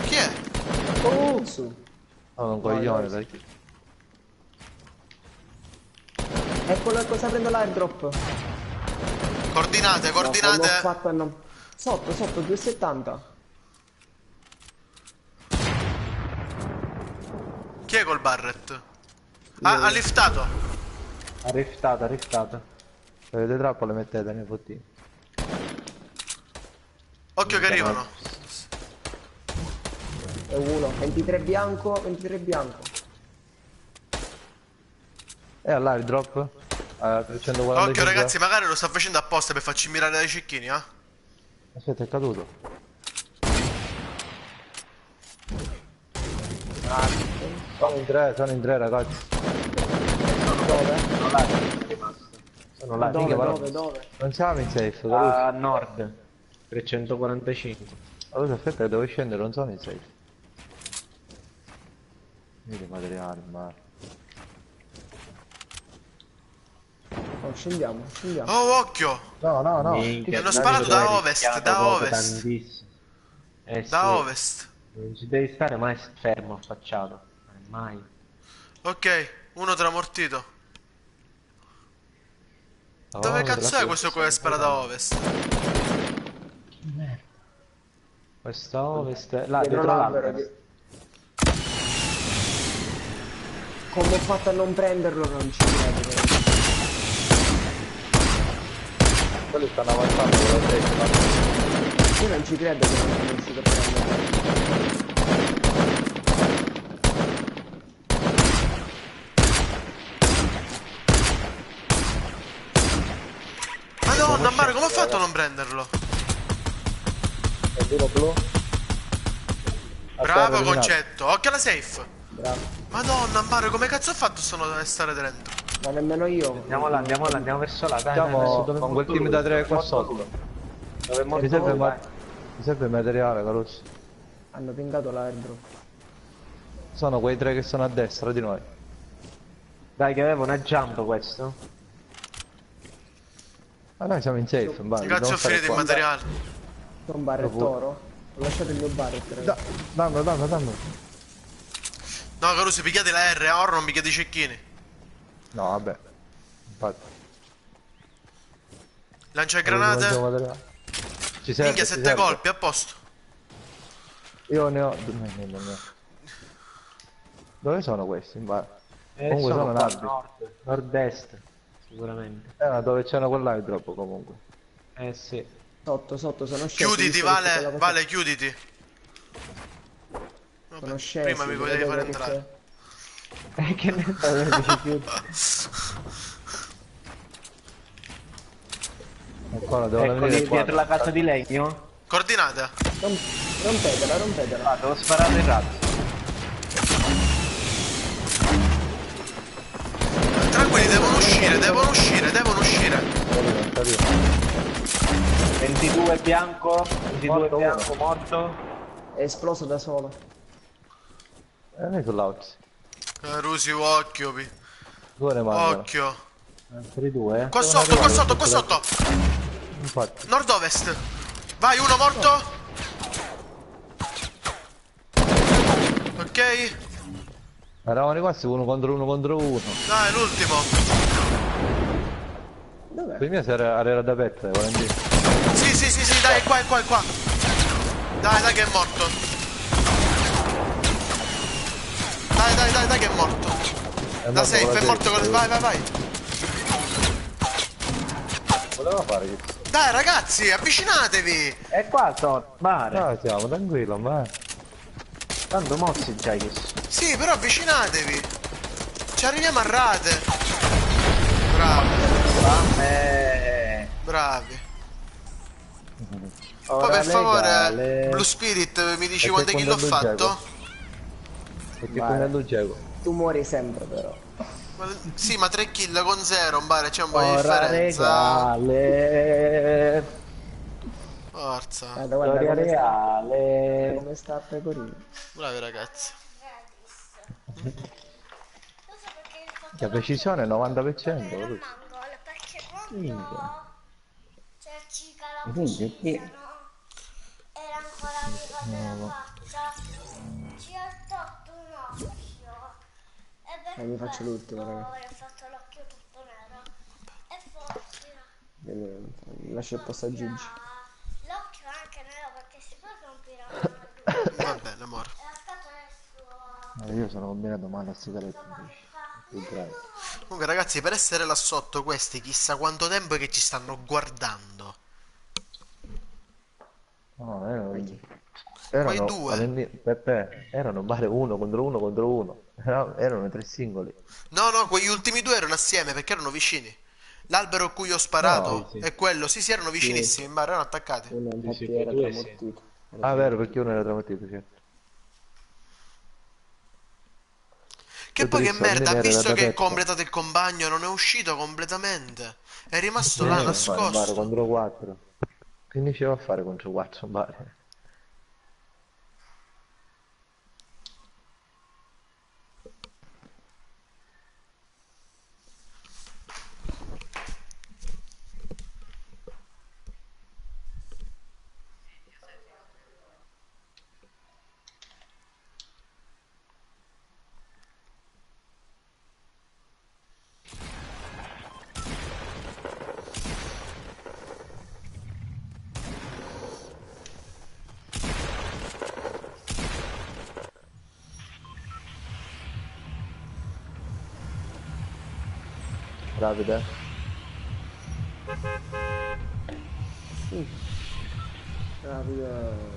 Chi è? Su. No, un coglione, dai. Eccolo, cosa prendo l'airdrop? Coordinate, No, non ho coordinate. fatto, no. Sotto, 270. Chi è col Barret? Ah, ha liftato. Ha riftato. Se avete trappole mettete nei fottini. Occhio che arrivano. E uno, 23 bianco, 23 bianco. E all'airdrop? 340. Occhio ragazzi, magari lo sta facendo apposta per farci mirare dai cecchini, eh? Aspetta, è caduto. Sono in tre ragazzi. Dove? Sono là, Dove, mica, guarda. dove? Non siamo in safe, Caruso. A nord. 345. Allora aspetta, devo scendere, non sono in safe. Vedi materiali, ma... Oh, scendiamo. Oh, occhio! No, no, no. Minchia, hanno dai, sparato che da tu hai ovest, rischiato da proprio ovest. tantissimo. Da sì, ovest. non ci devi stare mai fermo, affacciato. Mai. Ok, uno tramortito. Dove Oh, cazzo è questo qua che spara da ovest? Questo ovest, là Dietro dietro l'albero. l'albero. Come ho fatto a non prenderlo non ci credo. Quelli stanno avanzando con la testa. Io non ci credo che non sono riuscito a prenderlo. Madonna, Mario, come ho fatto a non prenderlo? È duro blu. Bravo concetto, occhio alla safe. Bravo. Madonna, Mario, come cazzo ho fatto a stare dentro? Ma nemmeno io. Andiamo là, andiamo verso là, dai, Andiamo dove con quel team da 3 qua sotto. Dove è morto Mi serve, lui, dai. mi serve materiale, Caruso. Hanno pingato l'airdrop. Sono quei 3 che sono a destra di noi. Dai, che aveva una jump questo. Ma noi siamo in safe, Che vai. cazzo ho finito in materiale? Un barret toro. Ho lasciato il mio barret, ragazzi. Dammi. No, Caruso, picchiate la R, ora non picchiate i cecchini. No, vabbè. Infatti. Lancia granate. Ci serve, Minchia, ci 7 serve. colpi, a posto. Io ne ho... No. Dove sono questi? Comunque sono qua, nati. nord-est, sicuramente. Dove c'era quell'airdrop comunque. Sì. Sotto, sono scesi. Chiuditi, visto che c'è quella Vale, cosa- Vale, chiuditi. Sono Vabbè, scesi. prima mi potevi fare vedete che entrare. Che ne so, Ancora devono ecco venire lì qua. dietro la casa di legno. Coordinate. Rompetela. Ah, devo sparare il razzo. Tranquilli, devono uscire. Arriva. 22 bianco, 22 Morto bianco uno. morto. È esploso da solo. Noi sull'aux. Carusi, occhio, Due ne mancano. occhio. Altri due. Qua sotto. Infatti. Nord-ovest. Vai, uno morto. ok? Eravamo rimasti uno contro uno. Dai, l'ultimo. Dov'è? Per me era da pezza, volentieri. Sì, dai, è qua. Dai che è morto. Dai che è morto. Da safe, è morto con... Vai. Voleva fare che... Dai ragazzi, avvicinatevi. E qua sto, mare. Ah, siamo tranquillo, ma... Tanto mozzi già che sono. Sì, però avvicinatevi. Ci arriviamo a rate. Bravi. Poi per favore, Blue Spirit, mi dici quante kill ho fatto? Perché come lo gioco? Tu muori sempre però. Sì, ma 3 kill con 0, bare, c'è un po' di Ora differenza. regale. Forza. Guarda Storia come sta, reale. come sta a pecorino. Bravi ragazzi. La precisione è 90%. Perché quando c'è cica la Quindi, precisa, no? Era ancora amica della faccia. Ci ha tolto un occhio. E per Mi faccio l'ultimo, raga. poi ho fatto l'occhio tutto nero. E forse Lascia il posto a Gigi. l'occhio anche nero perché si può rompere Va bene, amore. e la scatola è sua. Io sono combinato male a sigarette invece. Più grave. Comunque ragazzi, per essere là sotto, questi chissà quanto tempo è che ci stanno guardando. No, erano... Quei due. Peppe, erano male uno contro uno. Erano 3 singoli. No, quegli ultimi due erano assieme perché erano vicini. L'albero a cui ho sparato No, è quello. Sì, erano vicinissimi, in bar, erano attaccati. Uno infatti sì, era tu tramortito. Ah, vero, perché uno era tramatito, certo. Che poi che Triste, almeno merda, ha era visto da che è pezza. completato il compagno, non è uscito completamente. È rimasto là Bar nascosto. contro 4. Che diceva a fare contro 4 bar? Davide?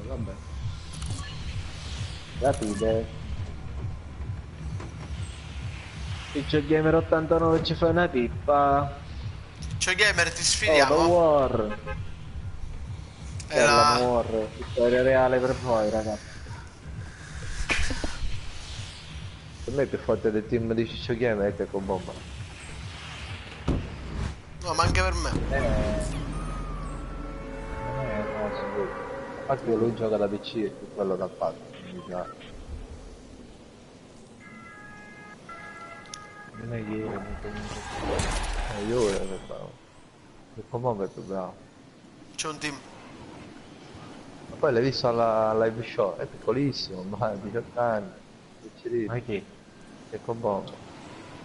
Vabbè. Rapide. Piccio Gamer 89 ci fa una pippa. Cioè gamer, ti Oh, The sfidiamo. War. Bella Era... War. Storia reale per voi, ragazzi. Per me è più forte del team di Ciccio Gamer che con bomba. No, ma anche per me. No, sicuro. A parte che lui gioca da PC e più quello da pad. Quindi già. Non è che io io ero più bravo. Il con bomba è più bravo. C'è un team. Ma poi l'hai visto alla live show? È piccolissimo, ma ha 18 anni. Piccerino. Ma chi? E con bomba.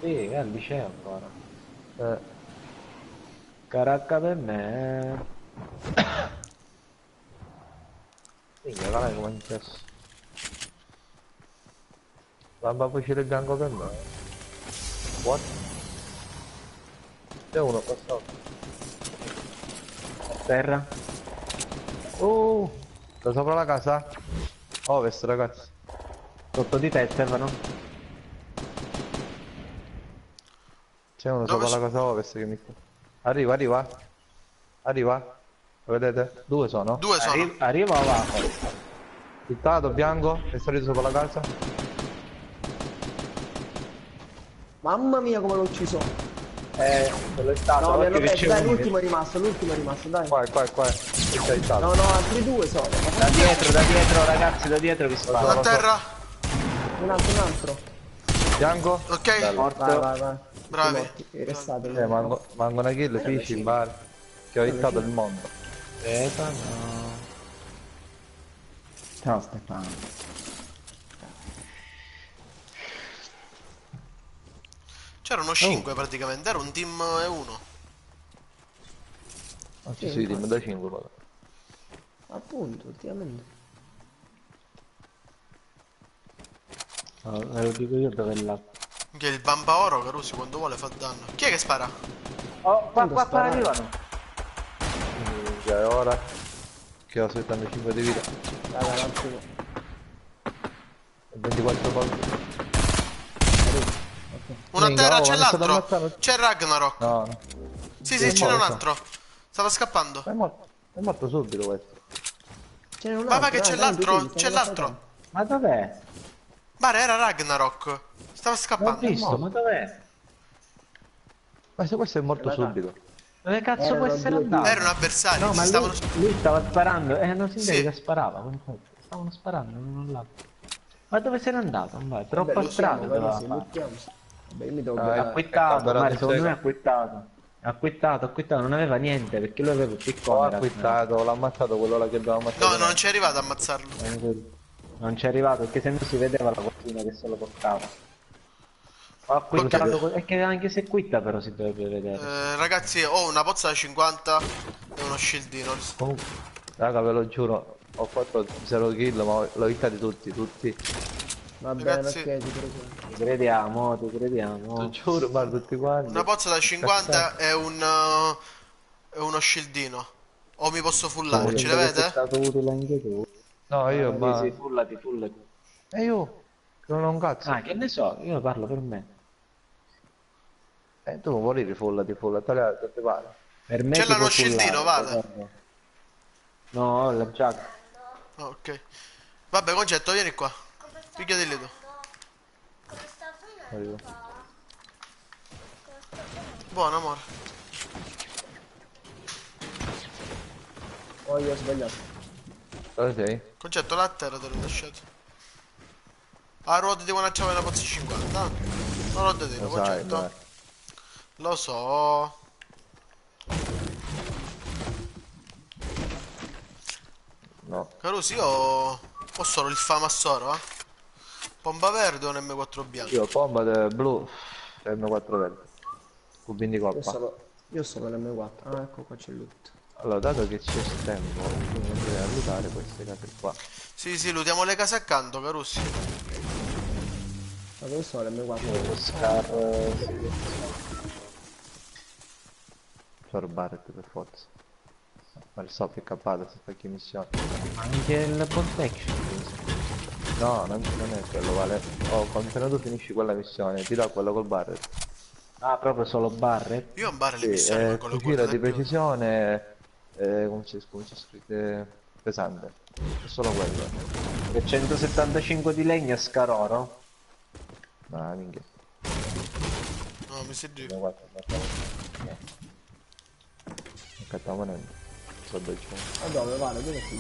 Sì, è al liceo ancora. Eh. Caracca per me. Minchia, guarda come è successo. Bamba poi c'è il gango per me. What? C'è uno qua sotto. A terra. Da sopra la casa? Ovest ragazzi. Sotto di te, Stefano. C'è uno Dove sopra la so- casa ovest che mi sta. Arriva. Arriva. Lo vedete? Due sono. Due sono. Arriva o va? Pittato, bianco, è salito sopra la casa. Mamma mia come l'ho ucciso. Quello è stato. No, mi hanno occhio che perso, c'è dai, uno. l'ultimo è rimasto, dai. Qua. Che c'è il stato. No, altri due sono. Da dietro, ragazzi, da dietro vi sparo. A terra. Un altro. Bianco. Ok. Morto. Vai. Bravi. Tutti restate. Manco una kill, fici in bar. Che ho hittato il mondo. Stefano. Ciao Stefano. C'erano 5 praticamente, era un team e uno. Non ci si team da 5 poi. Appunto, ultimamente. No, ve lo dico io dove è là. Che il bamba oro Carusi quando vuole fa danno. Chi è che spara? Oh, qua Quanto sparare? arrivano. Già è ora che ho 75 di vita. Raga, un attimo. E 24 colpi. Uno a Minchia, terra, oh, c'è hanno stato l'altro. ammazzato. C'è Ragnarok. No, no. Sì, È sì, ce n'è un morto. altro. Stava scappando. È morto subito questo. Ce n'è un Va, altro. che c'è dai, l'altro, tranquilli, c'è stiamo l'altro. Ma dov'è? Bare, era Ragnarok. Stava L'ho scappando. visto, ma dov'è? Ma se questo è morto Raga. subito. Dove cazzo Erano può essere due andato? Era un avversario, No, si ma stavano... lui stava sparando. No, Sintetica Sì. sparava. Stavano sparando, non là. Ma dove se n'è andato? Vabbè, troppo Vabbè, a strada doveva Carusi, fare. luttiamo. Vabbè, io mi devo Ah, beccare. Ha quittato, Camperato Mario, in secondo me ha sega. quittato. Ha quittato, non aveva niente perché lui aveva Ho piccone. acquittato, l'ha ammazzato quello là che abbiamo ammazzato. No, non ci è arrivato a ammazzarlo. Non ci è arrivato perché se no si vedeva la cortina che se lo portava. Ho acquittato, è che anche se quitta però si dovrebbe vedere. Ragazzi, ho una pozza da 50 e uno shieldino. Comunque, raga, ve lo giuro, ho fatto 0 kill, ma l'ho hittati tutti. Va Ragazzi. bene, ok, ti prego. Ti crediamo, ti Lo crediamo. giuro, guarda tutti quanti. Una pozza da 50 e uno shieldino. O mi posso fullare, ce Credo che sia l'avete? stato utile anche tu. No, io, Sì, ma... sì, fullati. E io? Che non ho un cazzo. Ah, che ne so, io parlo per me. Tu non vuoi rifollati, che ti pare? Per me Ce ti l'ha può uno shieldino, fullare, vada. guarda. No, la giacca. Ok. Vabbè, Concetto, vieni qua. Come sta Picchiadilli tu. finendo? Come sta finendo? Arrivo. Come sta finendo? Buono, amore. Oh, io ho sbagliato. Dove sei? Concetto, là a terra te l'ho lasciato. Ah, ruota di una ciava una pozza 50. Non l'ho detto, Lo sai, Concetto. dai. Lo so. No. Carusi, io ho solo il Famassoro, eh. Bomba verde o un M4 bianco? Io combat blu, M4 verde. Cubini di Io coppa. sono l'M4. Ah, ecco qua c'è il loot. Allora, dato che c'è il tempo, quindi andrei a lutare queste case qua. Sì, sì, lutiamo le case accanto, Carusi. Ma dove sono l'M4? Lo scar... C'ho Barret per forza. Ma il so che è cappato se fai che missione. Anche il protection. No, non è quello, vale. Oh, quando tu finisci quella missione, ti dà quello col Barret. Ah, proprio solo barre? Io ho bare le Sì, missioni ma con le fucile di più. precisione, come c'è scritto? Pesante. È solo quello. E 175 di legna scaroro? Ma minchia. No, mi si dice. Non cattiamo niente. So dove c'è. Ma dove vale? Dove sei?